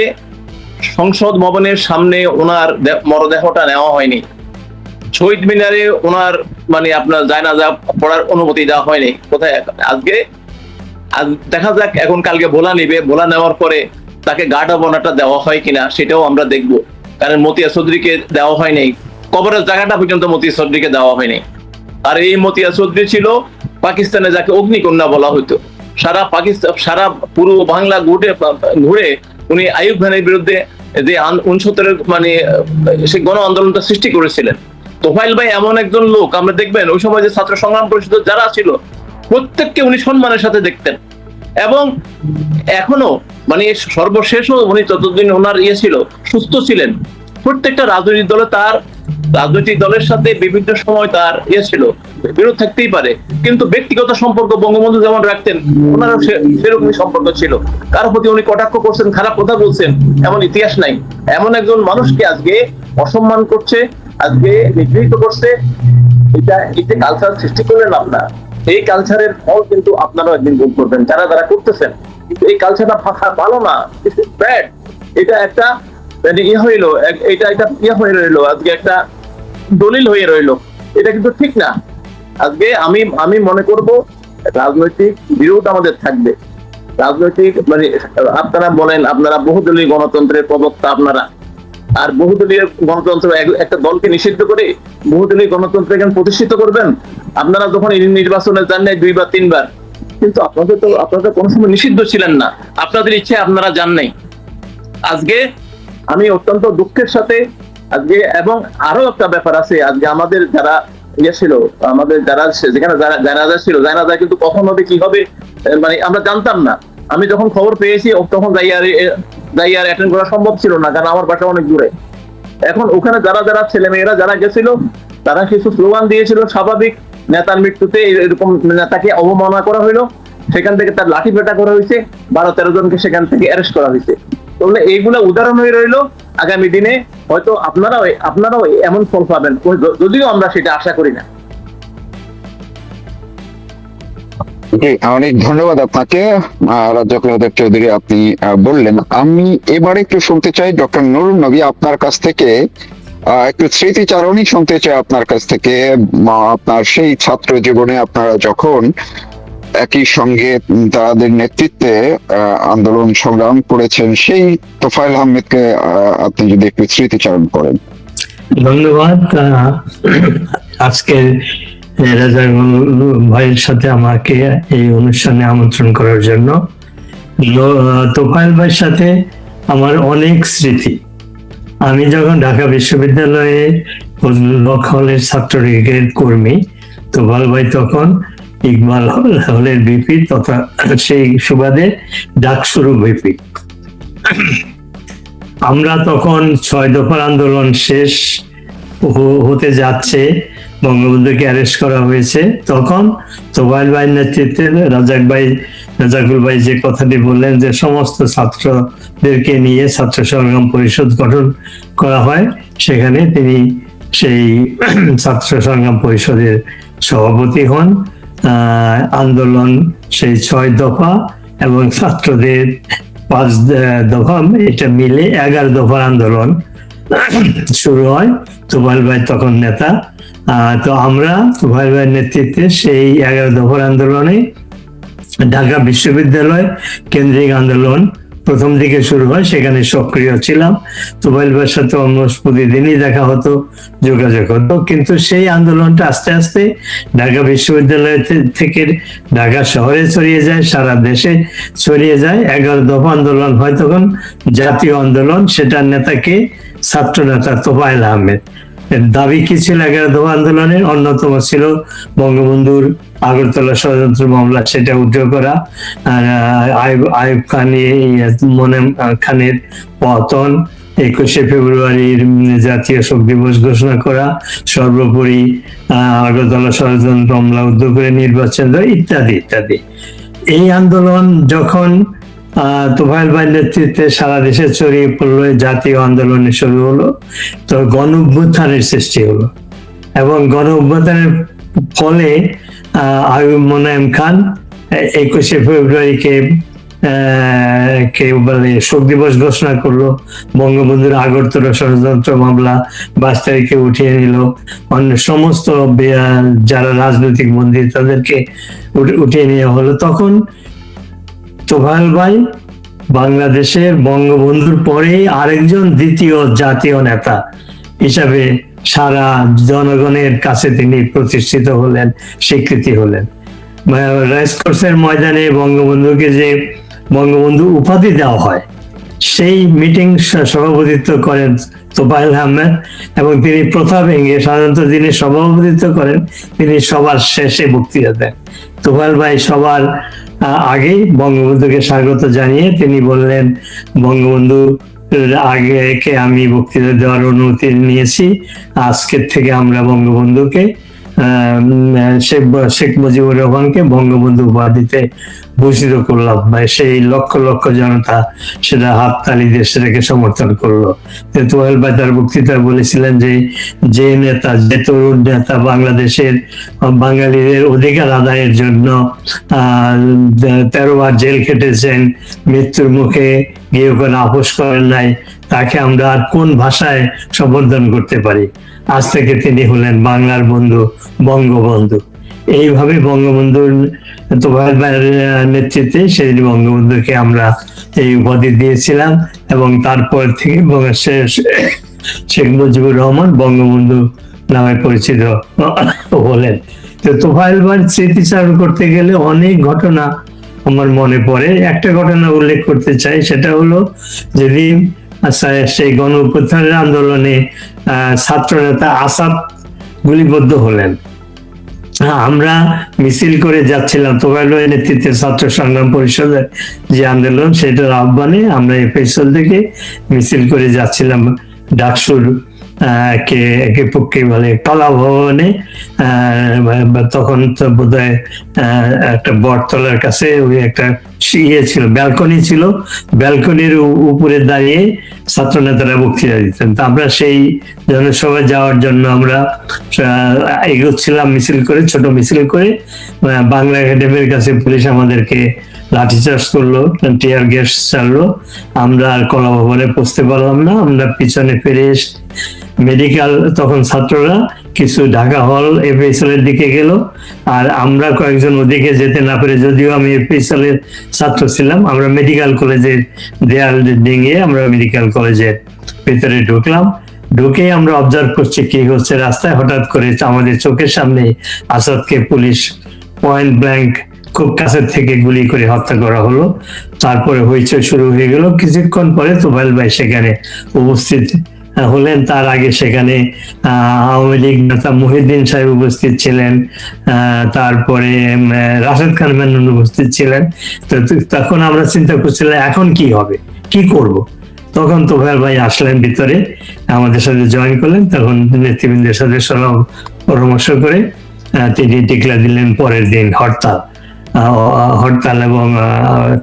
সংসদ ভবনের সামনে ওনার মরদেহটা নেওয়া হয়নি, শহীদ মিনারে ওনার মানে আপনার জায়নাজা পড়ার অনুমতি দেওয়া হয়নি। কোথায় আজকে দেখা যাক, এখন কালকে ভোলা নিবে, ভোলা নেওয়ার পরে তাকে গার্ড অব অনারটা দেওয়া হয় কিনা সেটাও আমরা দেখবো। কারণ মতিয়া চৌধুরীকে দেওয়া হয়নি, কবরের জায়গাটা পর্যন্ত মতিয়া চৌধুরীকে দেওয়া হয়নি। আর এই মতিয়া চৌধুরী ছিল পাকিস্তানে যাকে অগ্নিকন্যা বলা হতো। সারা পুরো বাংলা ঘুরে উনি আইয়ুব খানের বিরুদ্ধে যে 69-এর মানে সে গণ আন্দোলনটা সৃষ্টি করেছিলেন। তোফায়েল ভাই এমন একজন লোক, আমরা দেখবেন ওই সময় যে ছাত্র সংগ্রাম পরিষদ যারা ছিল প্রত্যেককে উনি সম্মানের সাথে দেখতেন। এবং এখনো মানে সর্বশেষও উনি যতদিন ওনার ছিল সুস্থ ছিলেন, প্রত্যেকটা রাজনৈতিক দলের সাথে বিভিন্ন সময় তার ছিল, বিরোধ থাকতেই পারে, কিন্তু ব্যক্তিগত সম্পর্ক বঙ্গবন্ধু যেমন রাখতেন, ওনারও সেরকমই সম্পর্ক ছিল। কারো প্রতি উনি কটাক্ষ করছেন, খারাপ কথা বলছেন এমন ইতিহাস নাই। এমন একজন মানুষকে আজকে অসম্মান করছে, আজকে নিগৃহীত করছে, এই যে কালচার সৃষ্টি করলেন আপনার, এই কালচারের ফল কিন্তু আপনারাও একদিন ভোগ করবেন, যারা করতেছেন। কিন্তু এই কালচারটা ভালো না, ব্যাড। এটা একটা হয়ে রইলো, আজকে একটা দলিল হয়ে রইলো, এটা কিন্তু ঠিক না। আজকে আমি মনে করব রাজনৈতিক বিরোধ আমাদের থাকবে, রাজনৈতিক মানে আপনারা বলেন আপনারা বহুদলীয় গণতন্ত্রের প্রবক্তা আপনারা, আর বহুদলীয় গণতন্ত্র একটা দলকে নিষিদ্ধ করে বহুদলীয় গণতন্ত্র এখানে প্রতিষ্ঠিত করবেন। আপনারা যখন নির্বাচনে যান নাই 2 বা 3 বার, কিন্তু আপনারা কোনো সময় নিষিদ্ধ ছিলেন না, আপনাদের ইচ্ছে আপনারা যান নাই। আজকে আমি অত্যন্ত দুঃখের সাথে আজকে, এবং আরো একটা ব্যাপার আছে, আজকে আমাদের যারা ছিল, আমাদের যারা যেখানে জানাজা ছিল, জানাজা কিন্তু কখন হবে কি হবে মানে আমরা জানতাম না। আমি যখন খবর পেয়েছি তখন যাই আর অ্যাটেন্ড করা সম্ভব ছিল না, কারণ আমার বাসা অনেক দূরে। এখন ওখানে যারা ছেলে মেয়েরা যারা গেছিল তারা কিছু স্লোগান দিয়েছিল, স্বাভাবিক নেতার মৃত্যুতে এরকম নেতাকে অবমাননা করা হইলো, সেখান থেকে তার লাঠি পেটা করা হয়েছে, 12-13 জনকে সেখান থেকে অ্যারেস্ট করা হয়েছে। তাহলে এইগুলা উদাহরণ হয়ে রইলো, আগামী দিনে হয়তো আপনারাও এমন ফল পাবেন, যদিও আমরা সেটা আশা করি না। অনেক ধন্যবাদ আপনাকে রাজ্জাকুল হায়দার চৌধুরী, আপনি বললেন। আমি এবারে একটু শুনতে চাই ডক্টর নুরুন নবী আপনার কাছ থেকে, একটু স্মৃতিচারণই শুনতে চাই আপনার কাছ থেকে। আপনার সেই ছাত্র জীবনে আপনারা যখন একই সঙ্গে তাদের নেতৃত্বে আন্দোলন সংগ্রাম করেছেন, সেই তোফায়েল আহমেদকে আপনি যদি একটু স্মৃতিচারণ করেন। ধন্যবাদ আজকের রাজাকুল ভাইয়ের সাথে আমাকে এই অনুষ্ঠানে আমন্ত্রণ করার জন্য। তোফায়েল ভাইয়ের সাথে আমার অনেক স্মৃতি। আমি যখন ঢাকা বিশ্ববিদ্যালয়ে লক হলের ছাত্র লীগের কর্মী, তোফায়েল ভাই তখন ইকবাল হলের ভিপি তথা সেই সুবাদে ডাকসুরু ভিপি। আমরা তখন 6 দফার আন্দোলন শেষ হতে যাচ্ছে, বঙ্গবন্ধুকে অ্যারেস্ট করা হয়েছে। তখন তোফায়েল ভাইয়ের নেতৃত্বে রাজাকুল ভাই যে কথাটি বললেন যে সমস্ত ছাত্রদেরকে নিয়ে ছাত্র সংগ্রাম পরিষদ গঠন করা হয়, সেখানে তিনি সেই ছাত্র সংগ্রাম পরিষদের সভাপতি হন। আন্দোলন সেই 6 দফা এবং ছাত্রদের 5 দফা, এটা মিলে 11 দফার আন্দোলন শুরু হয়। তোফায়েল ভাই তখন নেতা। তো আমরা তোফায়েল ভাইয়ের নেতৃত্বে সেই 11 দফার আন্দোলনে ঢাকা বিশ্ববিদ্যালয় কেন্দ্রিক আন্দোলন প্রথম দিকে শুরু হয়, সেখানে সক্রিয় ছিলাম। তোফায়েল ভাইয়ের সাথে অলমোস্ট প্রতিদিনই দেখা হতো, যোগাযোগ হতো। কিন্তু সেই আন্দোলনটা আস্তে আস্তে ঢাকা বিশ্ববিদ্যালয় থেকে ঢাকা শহরে ছড়িয়ে যায়, সারা দেশে ছড়িয়ে যায়। 11 দফা আন্দোলন হয় তখন জাতীয় আন্দোলন, সেটার নেতাকে ছাত্র নেতা তোফায়েল আহমেদ। দাবি কি ছিল 11 দফা আন্দোলনের? অন্যতম ছিল বঙ্গবন্ধুর আগরতলা ষড়যন্ত্র মামলা, সেটা উদ্ধার করা, আর আইয়ুব খানের পতন, 21শে ফেব্রুয়ারির জাতীয় শোক দিবস ঘোষণা করা, সর্বোপরি আগরতলা ষড়যন্ত্র মামলা উদ্ধার করে নির্বাচন ইত্যাদি ইত্যাদি। এই আন্দোলন যখন তোফায়েল ভাইয়ের নেতৃত্বে সারা দেশে ছড়িয়ে পড়লো, জাতীয় আন্দোলনে শুরু হলো, তো গণ অভ্যুত্থানের সৃষ্টি হলো। এবং গণ অভ্যুত্থানের ফলে আইয়ুব খান 21শে ফেব্রুয়ারিকে বলে শোক দিবস ঘোষণা করলো, বঙ্গবন্ধুর আগরতলা ষড়যন্ত্র মামলা 22 তারিখে উঠিয়ে নিল, অন্য সমস্ত যারা রাজনৈতিক বন্দী তাদেরকে উঠিয়ে নেওয়া হলো। তখন তোফায়েল ভাই বাংলাদেশের বঙ্গবন্ধুর পরে আরেকজন দ্বিতীয় জাতীয় নেতা হিসাবে সারা জনগণের কাছে তিনি প্রতিষ্ঠিত হলেন, স্বীকৃতি হলেন। রেসকোর্সের ময়দানে বঙ্গবন্ধুকে যে বঙ্গবন্ধু উপাধি দেওয়া হয়, সেই মিটিং সভাপতিত্ব করেন তোফায়েল আহমেদ, এবং তিনি প্রথা ভেঙে সাধারণত যিনি সভাপতিত্ব করেন তিনি সবার শেষে বক্তৃতা দেন। তোফায়েল ভাই সবার আগেই বঙ্গবন্ধুকে স্বাগত জানিয়ে তিনি বললেন, বঙ্গবন্ধু আগে আমি বক্তৃতা দেওয়ার অনুমতি নিয়েছি, আজকের থেকে আমরা বঙ্গবন্ধুকে শেখ মুজিবুর রহমানকে বঙ্গবন্ধু উপাধিতে ভূষিত করলাম। সেই লক্ষ লক্ষ জনতা সেটা হাততালি দিয়ে সেটাকে সমর্থন করলো। তোফায়েল ভাই তার বক্তৃতায় বলেছিলেন যে নেতা, যে তরুণ নেতা বাংলাদেশের বাঙালিদের অধিকার আদায়ের জন্য 13 বার জেল খেটেছেন, মৃত্যুর মুখে গিয়ে ওখানে আপোষ করেন নাই, তাকে আমরা আর কোন ভাষায় সম্বোধন করতে পারি? আজ থেকে তিনি হলেন বাংলার বন্ধু, বঙ্গবন্ধু। এইভাবে বঙ্গবন্ধুর তোফায়েল ভাইয়ের নেতৃত্বে সেদিন বঙ্গবন্ধুকে আমরা এই উপাধি দিয়েছিলাম, এবং তারপর থেকে শেখ মুজিবুর রহমান বঙ্গবন্ধু নামে পরিচিত হলেন। তো তোফায়েল ভাইয়ের স্মৃতিচারণ করতে গেলে অনেক ঘটনা আমার মনে পড়ে। একটা ঘটনা উল্লেখ করতে চাই, সেটা হলো যেদিন সেই গণ অভ্যুত্থানের আন্দোলনে ছাত্র নেতা আসাদ গুলিবদ্ধ হলেন, আমরা মিছিল করে যাচ্ছিলাম তোফায়েল ভাইয়ের নেতৃত্বে ছাত্র সংগ্রাম পরিষদের যে আন্দোলন, সেটার আহ্বানে আমরা এফএসএল থেকে মিছিল করে যাচ্ছিলাম ডাকসুর কে পক্ষে বলে কলা ভবনে। তখন তো বোধহয় একটা বটতলার কাছে ওই একটা ইয়ে ছিল, ব্যালকনি ছিল, ব্যালকনির উপরে দাঁড়িয়ে ছাত্র নেতারা বক্তৃতা দিতেন। তো আমরা সেই জনসভায় যাওয়ার জন্য আমরা এগোচ্ছিলাম মিছিল করে, ছোট মিছিল করে। বাংলা একাডেমির কাছে পুলিশ আমাদেরকে লাঠিচার্জ করলো, টিয়ার গ্যাস ছাড়লো। আমরা আর কলা ভবনে পৌঁছতে পারলাম না। আমরা পিছনে ফিরে এসে মেডিকেল, তখন ছাত্ররা কিছু ঢাকা হল এফএসএল এর দিকে গেল, আর আমরা কয়েকজন ওদিকে যেতে না পেরে, যদিও আমি এফএসএল এর ছাত্র ছিলাম, আমরা মেডিকেল কলেজের দেয়াল ডিঙিয়ে আমরা মেডিকেল কলেজের ভিতরে ঢুকলাম। ঢুকে আমরা অবজার্ভ করছি কি হচ্ছে রাস্তায়। হঠাৎ করে আমাদের চোখের সামনে আসাদকে পুলিশ পয়েন্ট ব্ল্যাঙ্ক খুব কাছের থেকে গুলি করে হত্যা করা হলো। তারপরে হইচই শুরু হয়ে গেল। কিছুক্ষণ পরে তোফায়েল ভাই সেখানে উপস্থিত হলেন। তার আগে সেখানে আওয়ামী লীগ নেতা মহিউদ্দিন সাহেব উপস্থিত ছিলেন, তারপরে রাশেদ খান মেনন উপস্থিত ছিলেন। তো তখন আমরা চিন্তা করছিলাম এখন কি হবে, কি করব। তখন তোফায়েল ভাই আসলেন ভিতরে, আমাদের সাথে জয়েন করলেন। তখন নেতৃবৃন্দের সাথে সলাপ পরামর্শ করে তিনি ডিক্লেয়ার দিলেন পরের দিন হরতাল এবং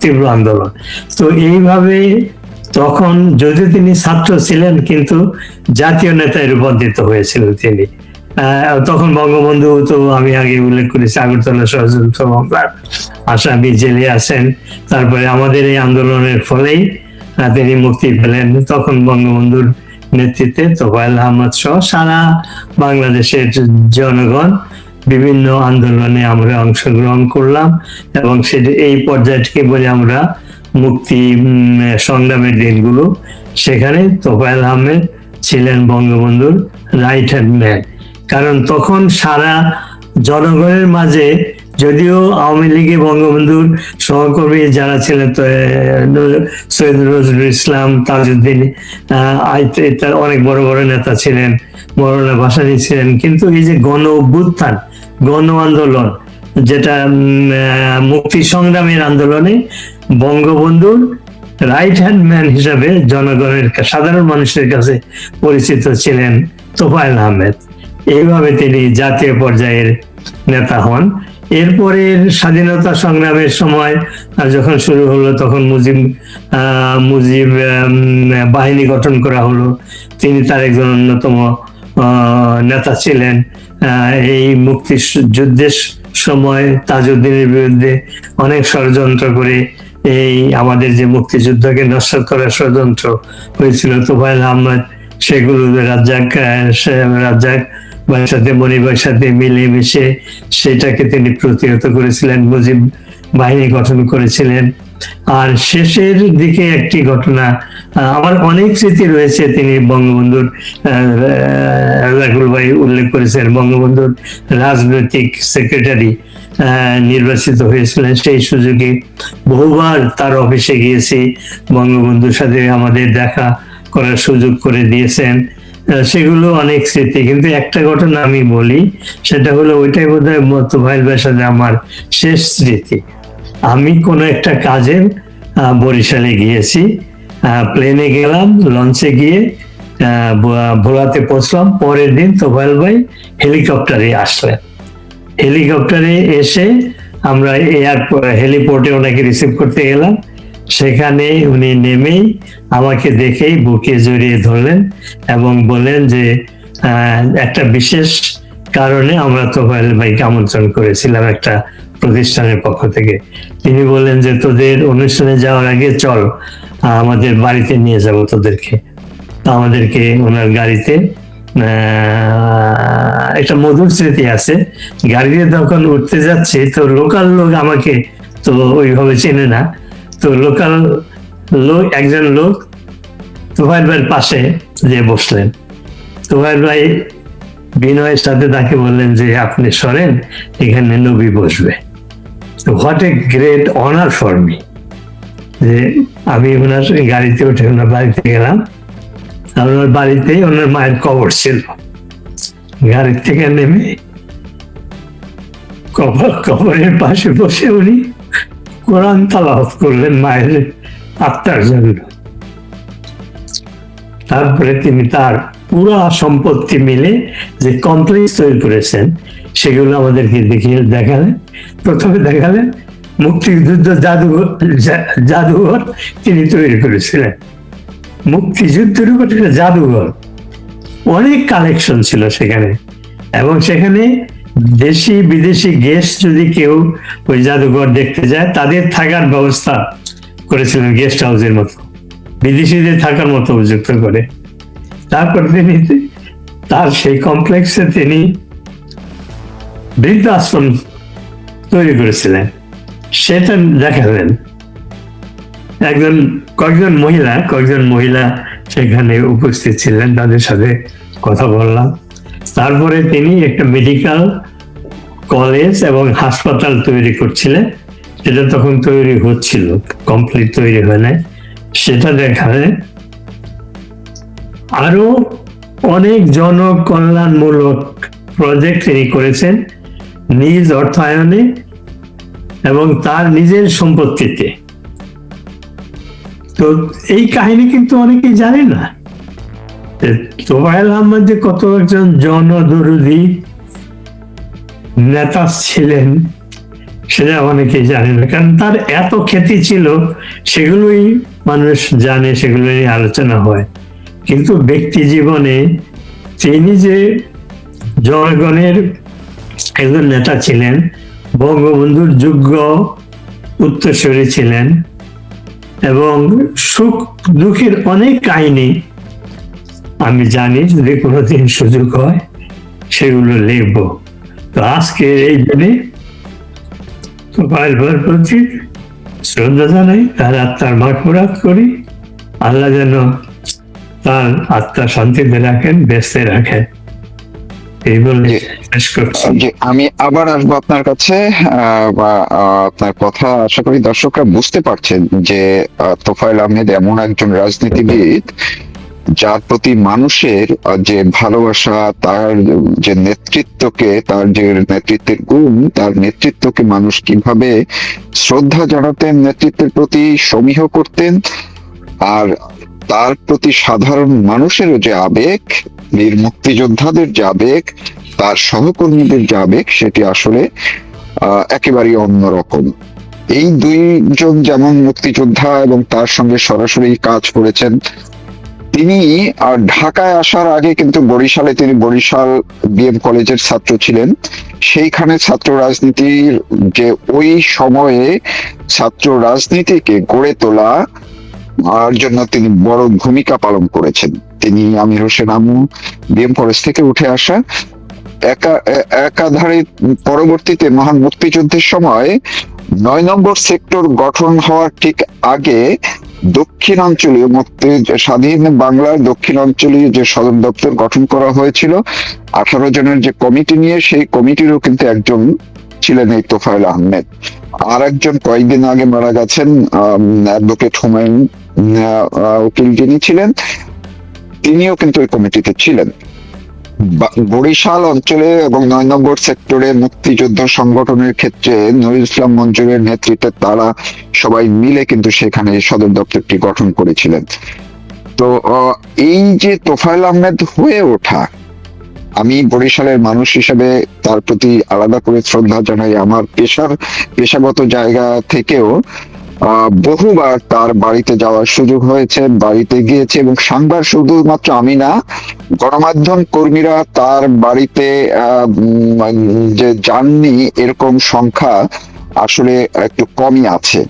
তীব্র আন্দোলন। তো এইভাবে তখন যদিও তিনি ছাত্র ছিলেন, কিন্তু জাতীয় নেতায় রূপান্তরিত হয়েছিলেন তিনি। তখন বঙ্গবন্ধু তো আমি আগে উল্লেখ করেছি আগরতলা ষড়যন্ত্র মামলার আসামি জেলে আছেন। তারপরে আমাদের এই আন্দোলনের ফলেই তিনি মুক্তি পেলেন। তখন বঙ্গবন্ধুর নেতৃত্বে তোফায়েল আহমদ সহ সারা বাংলাদেশের জনগণ বিভিন্ন আন্দোলনে আমরা অংশগ্রহণ করলাম, এবং সেটি এই পর্যায়টিকে বলে আমরা মুক্তি সংগ্রামের দিনগুলো। সেখানে তোফায়েল আহমেদ ছিলেন বঙ্গবন্ধুর রাইট হ্যান্ড ম্যান। কারণ তখন সারা জনগণের মাঝে, যদিও আওয়ামী লীগে বঙ্গবন্ধুর সহকর্মী যারা ছিলেন, সৈয়দ নজরুল ইসলাম, তাজউদ্দিন, অনেক বড় বড় নেতা ছিলেন, মৌলানা ভাসানী ছিলেন, কিন্তু এই যে গণ অভ্যুত্থান, গণ আন্দোলন, যেটা মুক্তি সংগ্রামের আন্দোলনে বঙ্গবন্ধুর রাইট হ্যান্ড ম্যান হিসাবে জনগণের, সাধারণ মানুষের কাছে পরিচিত ছিলেন তোফায়েল আহমেদ। এইভাবে তিনি জাতীয় পর্যায়ের নেতা হন। এরপরে স্বাধীনতা সংগ্রামের সময় যখন শুরু হলো, তখন মুজিব বাহিনী গঠন করা হলো। তিনি তার একজন অন্যতম নেতা ছিলেন। এই মুক্তি যুদ্ধের সময় তাজউদ্দিনের বিরুদ্ধে অনেক ষড়যন্ত্র করে এই আমাদের যে মুক্তিযুদ্ধকে নষ্ট করার ষড়যন্ত্র হয়েছিল, তোফায়েল আহমেদ সেগুলো রাজ্জাক ভাইয়ের সাথে, মনিবের সাথে মিলেমিশে সেটাকে তিনি প্রতিহত করেছিলেন, মুজিব বাহিনী গঠন করেছিলেন। আর শেষের দিকে একটি ঘটনা, আমার অনেক স্মৃতি রয়েছে। তিনি বঙ্গবন্ধুর, রাজাকুল ভাই উল্লেখ করেছেন, বঙ্গবন্ধুর রাজনৈতিক সেক্রেটারি নির্বাচিত হয়েছিলেন। সেই সুযোগে বহুবার তার অফিসে গিয়েছি, বঙ্গবন্ধুর সাথে আমাদের দেখা করার সুযোগ করে দিয়েছেন। সেগুলো অনেক স্মৃতি। কিন্তু একটা ঘটনা আমি বলি, সেটা হলো ওইটাই বোধহয় তোফায়েল ভাইয়ের সাথে আমার শেষ স্মৃতি। আমি কোনো একটা কাজে বরিশালে গিয়েছি, প্লেনে গেলাম, লঞ্চে গিয়ে ভোলাতে পৌঁছলাম। পরের দিন তোফায়েল ভাই হেলিকপ্টারে আসলেন। হেলিকপ্টারে এসে আমরা হেলিপোর্টে ওনাকে রিসিভ করতে গেলাম। সেখানে উনি নেমেই আমাকে দেখেই বুকে জড়িয়ে ধরলেন এবং বললেন যে একটা বিশেষ কারণে আমরা তোফায়েল ভাইকে আমন্ত্রণ করেছিলাম একটা প্রতিষ্ঠানের পক্ষ থেকে। তিনি বললেন যে তোদের অনুষ্ঠানে যাওয়ার আগে চল, আমাদের বাড়িতে নিয়ে যাব তোদেরকে। আমাদেরকে ওনার গাড়িতে, একটা মধুর স্মৃতি আছে, গাড়িতে তখন উঠতে যাচ্ছে, তো লোকাল লোক আমাকে তো ওইভাবে চেনে না। তো লোকাল লোক, একজন লোক তোফায়েল ভাইয়ের পাশে যে বসলেন। তোফায়েল ভাই বিনয়ের সাথে তাকে বললেন যে আপনি সরেন, এখানে নবী বসবে। What a great honour for me, যে আমি ওনার গাড়িতে উঠে ওনার বাড়িতে গেলাম। ওনার বাড়িতেই ওনার মায়ের কবর ছিল। গাড়ি থেকে নেমে কবরের পাশে বসে উনি কোরআন তালাওয়াত করলেন মায়ের আত্মার জন্য। তারপরে তিনি তার পুরো সম্পত্তি মিলে যে কমপ্লেক্স তৈরি করেছেন সেগুলো আমাদেরকে দেখালেন। প্রথমে দেখালেন মুক্তিযুদ্ধ জাদুঘর তিনি তৈরি করেছিলেন। মুক্তিযুদ্ধের উপর একটা জাদুঘর, অনেক কালেকশন ছিল সেখানে, এবং সেখানে দেশি বিদেশি গেস্ট যদি কেউ ওই জাদুঘর দেখতে যায় তাদের থাকার ব্যবস্থা করেছিলেন গেস্ট হাউসের মতো, বিদেশিদের থাকার মতো উপযুক্ত করে। তারপর তিনি তার সেই কমপ্লেক্সে তিনি বৃদ্ধাশ্রম তৈরি করেছিলেন, সেটা দেখালেন। কয়েকজন মহিলা সেখানে উপস্থিত ছিলেন, তাদের সাথে কথা বললাম। তারপরে তিনি একটা মেডিকেল কলেজ এবং হাসপাতাল তৈরি করছিলেন, সেটা তখন তৈরি হচ্ছিল, কমপ্লিট তৈরি হয় নাই, সেটা দেখালেন। আরো অনেক জনকল্যাণমূলক প্রজেক্ট তিনি করেছেন নিজ অর্থায়নে এবং তার নিজের সম্পত্তিতে। তো এই কাহিনী কিন্তু অনেকেই জানে না, তোফায়েল আহমেদ যে কত একজন জনদরদী নেতা ছিলেন সেটা অনেকেই জানে না, কারণ তার এত খ্যাতি ছিল, সেগুলোই মানুষ জানে, সেগুলো নিয়ে আলোচনা হয়। কিন্তু ব্যক্তি জীবনে তিনি যে জনগণের একজন নেতা ছিলেন, বঙ্গবন্ধুর যোগ্য উত্তরসূরি ছিলেন, এবং সুখ দুঃখের অনেক কাহিনী আমি জানি, যদি কোনোদিন সুযোগ হয় সেগুলো লিখব। তো আজকে এই দিনে তোফায়েল ভাইয়ের প্রতি শ্রদ্ধা জানাই, তার আত্মার মাগফিরাত করি। আল্লাহ যেন তার আত্মা শান্তিতে রাখেন, বেঁচে রাখেন, এই বলে শেষ করছি। আমি আবার আসবো আপনার কাছে, বা আপনার কথা আশা করি দর্শকরা বুঝতে পারছেন যে তোফায়েল আহমেদ এমন একজন রাজনীতিবিদ যার প্রতি মানুষের যে ভালোবাসা, তার যে নেতৃত্বকে, তার যে নেতৃত্বের গুণ, তার নেতৃত্বকে মানুষ কিভাবে শ্রদ্ধা জানাতেন, নেতৃত্বের প্রতি সমীহ করতেন, আর তার প্রতি সাধারণ মানুষেরও যে আবেগ, বীর মুক্তিযোদ্ধাদের যে আবেগ, তার সহকর্মীদের যে আবেগ, সেটি আসলে একেবারেই অন্যরকম। এই দুইজন যেমন মুক্তিযোদ্ধা এবং তার সঙ্গে সরাসরি কাজ করেছেন। তিনি ঢাকায় আসার আগে কিন্তু বরিশালে তিনি বরিশাল বিএম কলেজের ছাত্র ছিলেন। সেইখানে ছাত্র রাজনীতির যে ওই সময়ে ছাত্র রাজনীতিকে গড়ে তোলা আর জন্য তিনি বড় ভূমিকা পালন করেছেন। তিনি আমির হোসেন আমু বিএম কলেজ থেকে উঠে আসা, একাধারে পরবর্তীতে মহান মুক্তিযুদ্ধের সময় 9 নম্বর সেক্টর গঠন হওয়ার ঠিক আগে দক্ষিণাঞ্চলীয় স্বাধীন বাংলার দক্ষিণাঞ্চলীয় যে সদর দপ্তর গঠন করা হয়েছিল 18 জনের যে কমিটি নিয়ে, সেই কমিটিরও কিন্তু একজন ছিলেন এই তোফায়েল আহমেদ। আর একজন কয়েকদিন আগে মারা গেছেন, অ্যাডভোকেট হুমায়ুন উকিল যিনি ছিলেন, তিনিও কিন্তু ওই কমিটিতে ছিলেন। বরিশাল অঞ্চলে এবং 9 নম্বর সেক্টরে মুক্তিযুদ্ধ সংগঠনের ক্ষেত্রে নুরুল ইসলাম মঞ্জুরের নেতৃত্বে তারা সবাই মিলে কিন্তু সেখানে সদর দপ্তরটি গঠন করেছিলেন। তো এই যে তোফায়েল আহমেদ হয়ে ওঠা, আমি বরিশালের মানুষ হিসেবে তার প্রতি আলাদা করে শ্রদ্ধা জানাই। আমার পেশাগত জায়গা থেকেও বহুবার তার বাড়িতে যাওয়ার সুযোগ হয়েছে, বাড়িতে গিয়েছে, এবং শুধুমাত্র আমি না, গণমাধ্যম কর্মীরা তার বাড়িতে যে যাননি এরকম সংখ্যা আসলে একটু কমই আছে।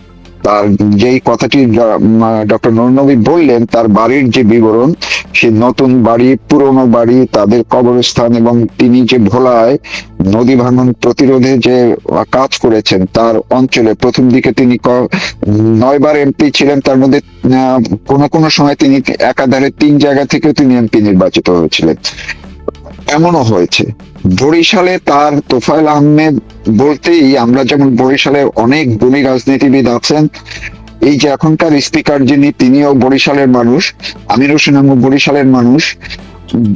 তার যেই কথাটি ডক্টর নুরুন নবী বললেন, তার বাড়ির যে বিবরণ, সে নতুন বাড়ি, পুরনো বাড়ি, তাদের কবরস্থান, এবং তিনি যে ভোলায় নদী ভাঙন প্রতিরোধে যে কাজ করেছেন তার অঞ্চলে, প্রথম দিকে তিনি 9 বার এমপি ছিলেন, তার মধ্যে কোনো সময় তিনি একাধারে 3 জায়গা থেকেও তিনি এমপি নির্বাচিত হয়েছিলেন, এমনও হয়েছে। বরিশালে তার তোফায়েল আহমেদ বলতেই আমরা যেমন বরিশালে অনেক গুণী রাজনীতিবিদ আছেন, এই যে এখনকার স্পিকার যিনি, তিনিও বরিশালের মানুষ, আমির হোসেন আমু বরিশালের মানুষ,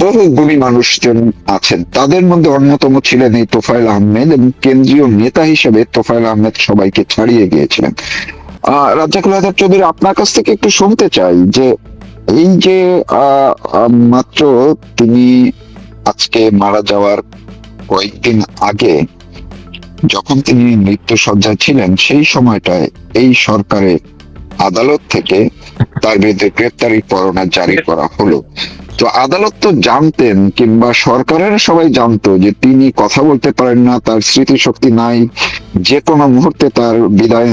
বহু গুণী মানুষজন আছেন, তাদের মধ্যে অন্যতম ছিলেন এই তোফায়েল আহমেদ, এবং কেন্দ্রীয় নেতা হিসেবে তোফায়েল আহমেদ সবাইকে ছাড়িয়ে গিয়েছিলেন। রাজ্জাকুল হায়দার চৌধুরী, আপনার কাছ থেকে একটু শুনতে চাই যে এই যে মাত্র তিনি আজকে মারা যাওয়ার কয়েকদিন আগে যখন তিনি মৃত্যুশয্যায় ছিলেন, সেই সময়টায় এই সরকারের আদালত থেকে তার বিরুদ্ধে গ্রেপ্তারি পরোয়ানা জারি করা হলো। তো আদালত তো জানতেন, কিংবা সরকারের সবাই জানতো যে তিনি কথা বলতে পারেন না, তার স্মৃতিশক্তি নাই, যে কোনো মুহূর্তে তার বিদায়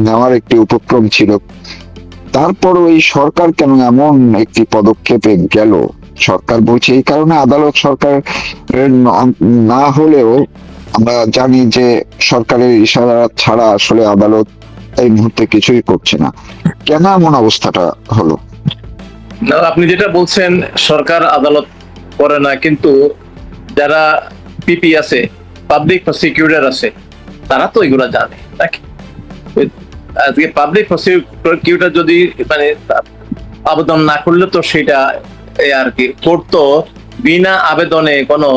নেওয়ার একটি উপক্রম ছিল। তারপরও এই সরকার কেন এমন একটি পদক্ষেপে গেল? সরকার বলছে এই কারণে আদালত সরকার না হলেও আমরা জানি যে সরকারের ইশারা ছাড়া আসলে আদালত এই মুহূর্তে কিছুই করছে না। কেন এমন অবস্থাটা হলো? না, আপনি যেটা বলছেন সরকার আদালত করে না, কিন্তু যারা পিপি আছে, পাবলিক প্রসিকিউটর আছে, তারা তো এগুলা জানে নাকি? আজকে পাবলিক প্রসিকিউটর যদি মানে আবেদন না করলে তো সেটা আর কি, কোর্ট তো বিনা আবেদনে কোনো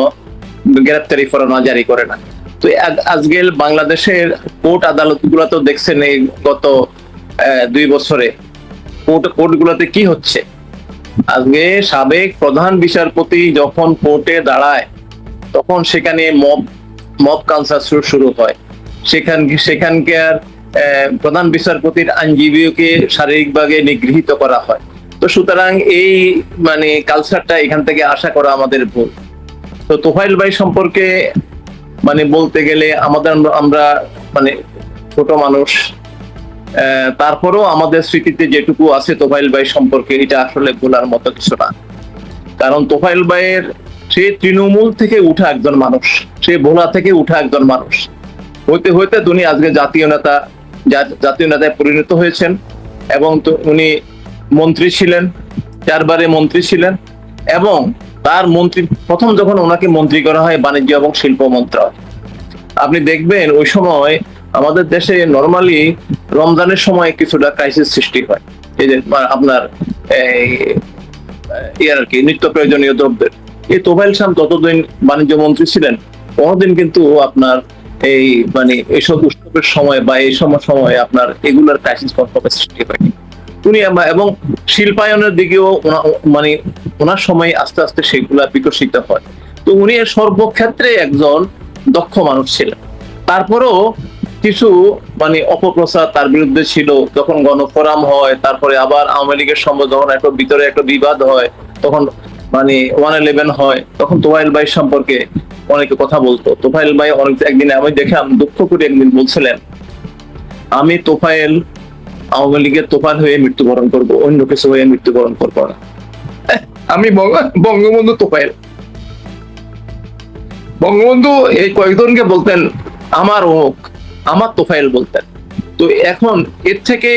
গ্রেপ্তারি পরোয়ানা জারি করে না। তো আজকে বাংলাদেশের কোর্ট আদালত গুলা তো দেখছেন এই গত 2 বছরে কোর্ট গুলাতে কি হচ্ছে। আজকে সাবেক প্রধান বিচারপতি যখন কোর্টে দাঁড়ায়, তখন সেখানে মব কালচার শুরু হয়। সেখানকার প্রধান বিচারপতির আইনজীবীকে শারীরিকভাবে নিগৃহীত করা হয়। তো সুতরাং এই মানে কালচারটা এখান থেকে আশা করা আমাদের ভুল। তো তোফায়েল ভাই সম্পর্কে মানে বলতে গেলে আমরা মানে ছোট মানুষ, তারপরও আমাদের স্মৃতিতে যেটুকু আছে তোফায়েল ভাই সম্পর্কে, এটা আসলে ভোলার মতো কিছু না। কারণ তোফায়েল ভাইয়ের, সে তৃণমূল থেকে উঠা একজন মানুষ, সে ভোলা থেকে উঠা একজন মানুষ, হইতে হইতে উনি আজকে জাতীয় নেতায় পরিণত হয়েছেন। এবং উনি মন্ত্রী ছিলেন, 4 বারে মন্ত্রী ছিলেন। এবং তার মন্ত্রী প্রথম যখন ওনাকে মন্ত্রী করা হয় বাণিজ্য এবং শিল্প মন্ত্রণালয়, আপনি দেখবেন ওই সময় আমাদের দেশে নরমালি রমজানের সময় কিছুটা ক্রাইসিস সৃষ্টি হয়, এই যে আপনার আর কি নিত্য প্রয়োজনীয় দ্রব্যের। এই তোফায়েল শাম যতদিন বাণিজ্য মন্ত্রী ছিলেন, কোনোদিন কিন্তু আপনার এই মানে এইসব উৎসবের সময় বা এই সময় আপনার এগুলার ক্রাইসিস কখনো সৃষ্টি হয়নি। উনি এবং শিল্পায়নের দিকেও মানে ওনার সময় আস্তে আস্তে সেগুলা বিকশিত হয়। তো উনি সর্বক্ষেত্রে একজন দক্ষ মানুষ ছিলেন। তারপরেও কিছু মানে অপপ্রচার তার বিরুদ্ধে ছিল, যখন গণফোরাম হয়, তারপরে আবার আওয়ামী লীগের সঙ্গে যখন ভিতরে একটা বিবাদ হয়, তখন মানে 111 হয়, তখন তোফায়েল ভাই সম্পর্কে অনেকে কথা বলতো। তোফায়েল ভাই একদিন আমি দেখলাম দুঃখ করে একদিন বলছিলেন, আমি তোফায়েল আওয়ামী লীগের তোফায়েল হয়ে মৃত্যুবরণ করব, অন্য কিছু হয়ে মৃত্যুবরণ করবো না। আমি বঙ্গবন্ধু তোফায়েল। বঙ্গবন্ধু এই কয়েকজনকে বলতেন আমার হোক, আমার তোফায়েল বলতেন। তো এখন এর থেকে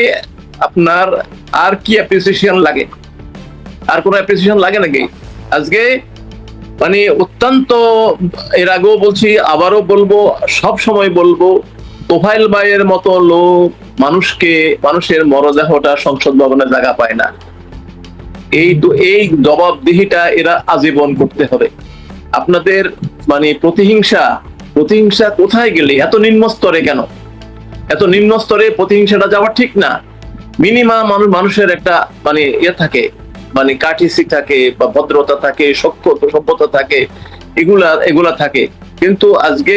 আপনার আর কি অ্যাপ্রিসিয়েশন লাগে? আর কোনো অ্যাপ্রিসিয়েশন লাগে নাকি? আজকে মানে অত্যন্ত, এর আগেও বলছি, আবারও বলবো, সব সময় বলবো, তোফায়েল ভাইয়ের মতো লোক মানুষের মরদেহটা সংসদ ভবনে জায়গা পায় না। এই জবাবদিহিটা এরা আজীবন করতে হবে। আপনাদের মানে প্রতিহিংসা কোথায় গেলে? এত নিম্ন স্তরে কেন? এত নিম্ন স্তরে প্রতিহিংসাটা যাওয়া ঠিক না। মিনিমাম মানুষের একটা মানে থাকে, মানে কার্টিসি থাকে, বা ভদ্রতা থাকে, সভ্যতা থাকে, এগুলা থাকে। কিন্তু আজকে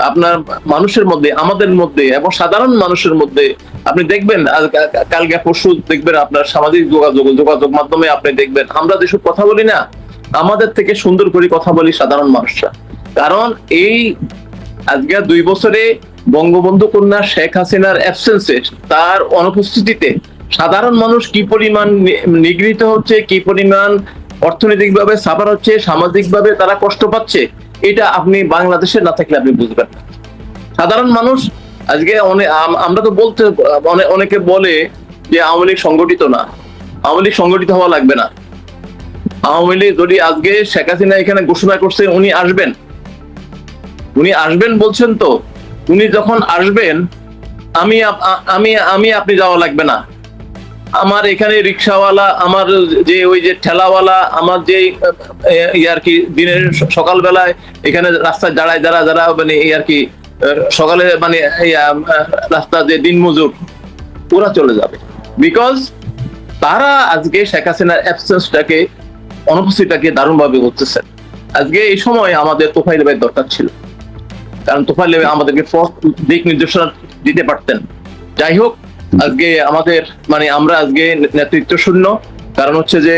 আপনার মানুষের মধ্যে, আমাদের মধ্যে এবং সাধারণ মানুষের মধ্যে আপনি দেখবেন, কালকে পরশু দেখবেন আপনার সামাজিক যোগাযোগ মাধ্যমে আপনি দেখবেন, আমরা যেসব কথা বলি না, আমাদের থেকে সুন্দর করে কথা বলি সাধারণ মানুষরা। কারণ এই আজকে 2 বছরে বঙ্গবন্ধু কন্যা শেখ হাসিনার অ্যাবসেন্সে, তার অনুপস্থিতিতে সাধারণ মানুষ কি পরিমাণ নিগৃহীত হচ্ছে, কি পরিমাণ অর্থনৈতিকভাবে সাফার হচ্ছে, সামাজিকভাবে তারা কষ্ট পাচ্ছে, এটা আপনি বাংলাদেশে না থাকলে আপনি বুঝবেন না। সাধারণ মানুষ আজকে আমরা তো বলতে অনেকে বলে যে আওয়ামী লীগ সংগঠিত না। আওয়ামী লীগ সংগঠিত হওয়া লাগবে না। আওয়ামী লীগ যদি আজকে শেখ হাসিনা এখানে ঘোষণা করছে উনি আসবেন বলছেন, তো উনি যখন আসবেন আমি আপনি যাওয়া লাগবে না। আমার এখানে রিক্সাওয়ালা, আমার যে ওই যে ঠেলাওয়ালা, আমার যে আর কি দিনের সকালবেলায় এখানে রাস্তায় দাঁড়ায় যারা মানে আর কি সকালে মানে রাস্তা যে দিন মজুর, ওরা চলে যাবে। বিকজ তারা আজকে শেখ হাসিনার অ্যাবসেন্সটাকে, অনুপস্থিতিটাকে দারুণভাবে করতেছেন। আজকে এই সময় আমাদের তোফাইল ভাইয়ের দরকার ছিল, কারণ তোফাইল ভাই আমাদেরকে দিক নির্দেশনা দিতে পারতেন। যাই হোক, আজকে আমাদের মানে আমরা আজকে নেতৃত্ব শূন্য, কারণ হচ্ছে যে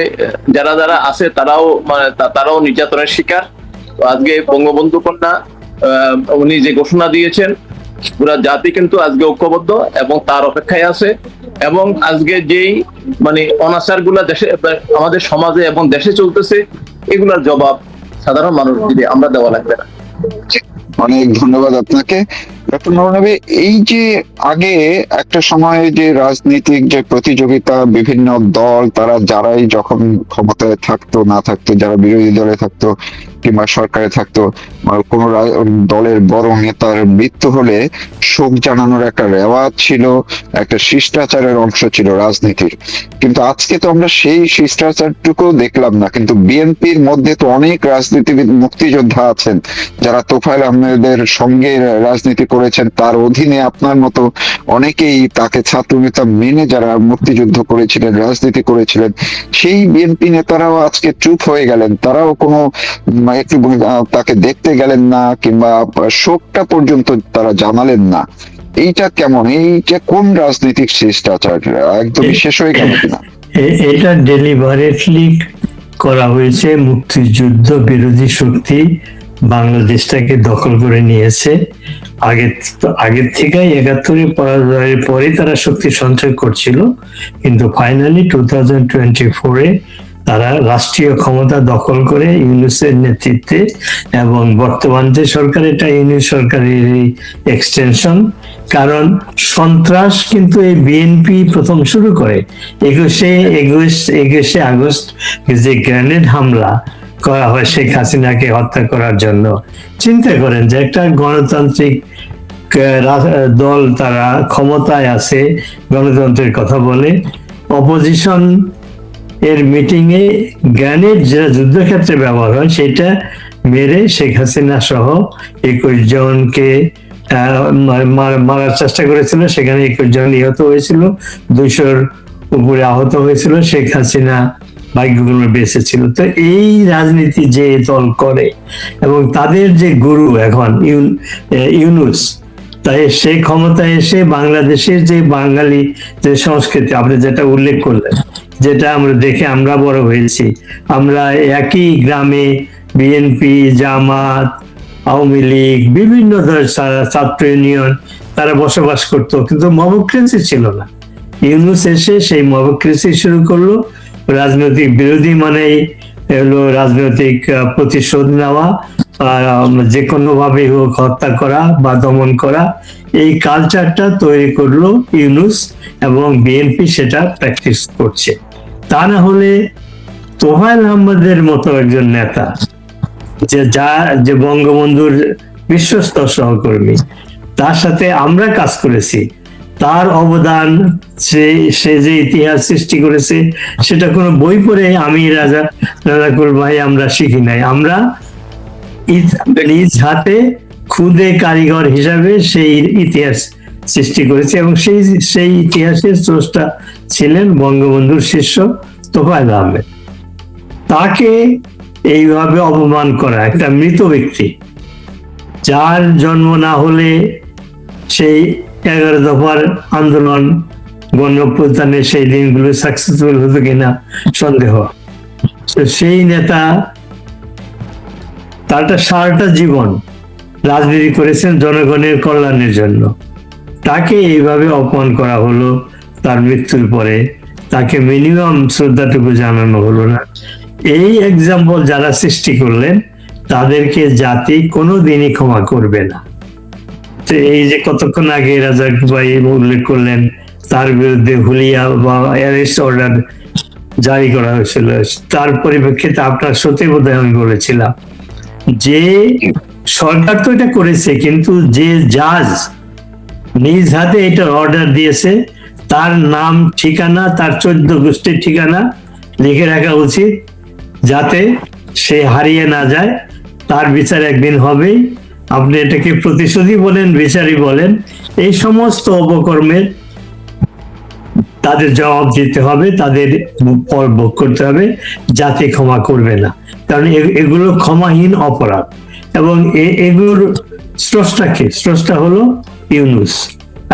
যারা আছে তারাও নির্যাতনের শিকার। তো আজকে বঙ্গবন্ধু কন্যা উনি যে ঘোষণা দিয়েছেন, পুরা জাতি কিন্তু আজকে ঐক্যবদ্ধ এবং তার অপেক্ষায় আছে। এবং আজকে যেই মানে অনাচার গুলা দেশে, আমাদের সমাজে এবং দেশে চলতেছে, এগুলার জবাব সাধারণ মানুষ দিবে, আমরা দেওয়া লাগবে না। অনেক ধন্যবাদ আপনাকে ডক্টর নুরুন নবী। এই যে আগে একটা সময়ে যে রাজনৈতিক যে প্রতিযোগিতা, বিভিন্ন দল তারা যারাই যখন ক্ষমতায় থাকতো না থাকতো, যারা বিরোধী দলে থাকতো কিংবা সরকারে থাকতো, কোন দলের বড় নেতার মৃত্যু হলে শোক জানানোর একটা রেওয়াজ ছিল, একটা শিষ্টাচারের অংশ ছিল রাজনীতির। কিন্তু আজকে তো আমরা সেই শিষ্টাচারটুকু দেখলাম না। কিন্তু বিএনপির মধ্যে তো অনেক রাজনীতিবিদ, মুক্তিযোদ্ধা আছেন যারা তোফায়েল আহমেদের সঙ্গে রাজনীতি করেছেন, তার অধীনে আপনার মতো অনেকেই তাকে ছাত্রনেতা মেনে যারা মুক্তিযুদ্ধ করেছিলেন, রাজনীতি করেছিলেন, সেই বিএনপি নেতারাও আজকে চুপ হয়ে গেলেন। তারাও কোনো একটু তাকে দেখতে গেলেন না কিংবা শোকটা পর্যন্ত তারা জানালেন না। এইটা কেমন? এইটা কোন রাজনৈতিক শিষ্টাচার? একদমই শেষ হয়ে গেল কিনা? এটা ডেলিভারেটলি করা হয়েছে। মুক্তিযুদ্ধ বিরোধী শক্তি বাংলাদেশটাকে দখল করে নিয়েছে। আগের থেকে ৭১ পরাজয়ের পরে তারা শক্তি সঞ্চয় করছিল, কিন্তু ফাইনালি 2024-এ তারা রাষ্ট্রীয় ক্ষমতা দখল করে ইউনূসের নেতৃত্বে, এবং বর্তমান যে সরকার, এটা ইউনূস সরকারের এক্সটেনশন। কারণ সন্ত্রাস কিন্তু এই বিএনপি প্রথম শুরু করে। 21শে আগস্ট যে গ্রেনেড হামলা করা হয় শেখ হাসিনাকে হত্যা করার জন্য, চিন্তা করেন যে একটা গণতান্ত্রিক দল, তারা ক্ষমতায় আছে, গণতন্ত্রের কথা বলে, অপোজিশন এর মিটিং এ গ্রেনেড যেটা যুদ্ধক্ষেত্রে ব্যবহার হয় সেটা মেরে শেখ হাসিনা সহ 21 জনকে মারার চেষ্টা করেছিল। সেখানে 21 জন নিহত হয়েছিল, 200-র উপরে আহত হয়েছিল। শেখ হাসিনা ভাগ্যক্রমে বেঁচে ছিল। তো এই রাজনীতি যে দল করে, এবং তাদের যে গুরু এখন ইউনূস, তাই সেই ক্ষমতায় এসে বাংলাদেশের যে বাঙালি যে সংস্কৃতি আপনি যেটা উল্লেখ করলেন, যেটা আমরা দেখে আমরা বড় হয়েছি, আমরা একই গ্রামে বিএনপি, জামাত, আওয়ামী লীগ, বিভিন্ন ধরনের ছাত্র ইউনিয়ন, তারা বসবাস করতো, কিন্তু মবক্রেসি ছিল না। ইউনূস এসে সেই মবক্রেসি শুরু করলো। রাজনৈতিক বিরোধী মানেই হলো রাজনৈতিক প্রতিশোধ নেওয়া, যে কোনো ভাবে হোক হত্যা করা বা দমন করা। এই কালচারটা তৈরি করলো ইউনূস, এবং বিএনপি সেটা প্র্যাকটিস করছে। তা না হলে তোফায়েল আহমেদের মতো একজন নেতা, যে বঙ্গবন্ধুর বিশ্বস্ত সহকর্মী, তার সাথে আমরা কাজ করেছি, তার অবদান, সে যে ইতিহাস সৃষ্টি করেছে, সেটা কোনো বই পড়ে আমি রাজাকুল ভাই আমরা শিখি নাই। আমরা নিজ হাতে খুদে কারিগর হিসাবে সেই ইতিহাস সৃষ্টি করেছি, এবং সেই ইতিহাসের স্রষ্টা ছিলেন বঙ্গবন্ধুর শিষ্য তোফায়েল আহমেদ। তাকে এইভাবে অপমান করা, একটা মৃত ব্যক্তি যার জন্ম না হলে সেই 11 দফার আন্দোলন, গণঅভ্যুত্থানের সেই দিনগুলো সাকসেসফুল হতো কিনা সন্দেহ। সেই নেতা তারটা সারাটা জীবন রাজনীতি করেছেন জনগণের কল্যাণের জন্য, তাকে এইভাবে অপমান করা হলো। তার মৃত্যুর পরে তাকে মিনিমাম শ্রদ্ধাটুকু জানানো হলো না। এই এক্সাম্পল যারা সৃষ্টি করলেন, তাদেরকে জাতি কোনোদিনই ক্ষমা করবে না। তো এই যে কতক্ষণ আগে রাজাক ভাই উল্লেখ করলেন, তার বিরুদ্ধে হুলিয়া বা অ্যারেস্ট অর্ডার জারি করা হয়েছিল, তার পরিপ্রেক্ষিতে আপনার সাথে বোধহয় আমি বলেছিলাম যে সরকার তো এটা করেছে, কিন্তু যে জাজ নিজ হাতে এটা অর্ডার দিয়েছে, তার নাম ঠিকানা, তার 14 গোষ্ঠীর ঠিকানা লিখে রাখা উচিত, যাতে সে হারিয়ে না যায়। তার বিচার একদিন হবেই। আপনি এটাকে প্রতিশোধী বলেন, বিচারই বলেন, এই সমস্ত অপকর্মের তাদের জবাব দিতে হবে, তাদের ফল ভোগ করতে হবে, জাতি ক্ষমা করবে না। কারণ এগুলো ক্ষমাহীন অপরাধ। এবং এগুলোর স্রষ্টা হলো ইউনূস,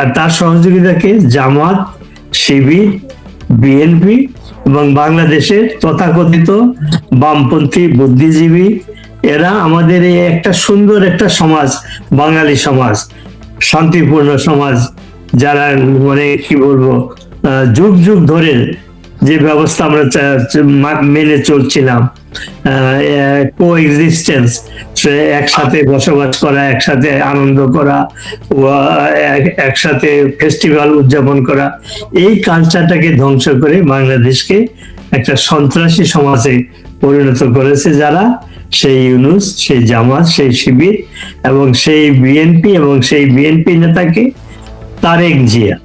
আর তার সহযোগিতাকে জামাত, শিবির, বিএনপি এবং বাংলাদেশের তথাকথিত বামপন্থী বুদ্ধিজীবী, এরা আমাদের এই একটা সুন্দর একটা সমাজ, বাঙালি সমাজ, শান্তিপূর্ণ সমাজ, যারা মানে কি বলবো, যুগ যুগ ধরে যে ব্যবস্থা আমরা মেনে চলছিলাম, কোএক্সিস্টেন্স, একসাথে বসবাস করা, একসাথে আনন্দ করা, একসাথে ফেস্টিভ্যাল উদযাপন করা, এই কালচারটাকে ধ্বংস করে বাংলাদেশকে একটা সন্ত্রাসী সমাজে পরিণত করেছে যারা, সেই ইউনূস, সেই জামাত, সেই শিবির এবং সেই বিএনপি এবং সেই বিএনপি নেতাকে তারেক জিয়া।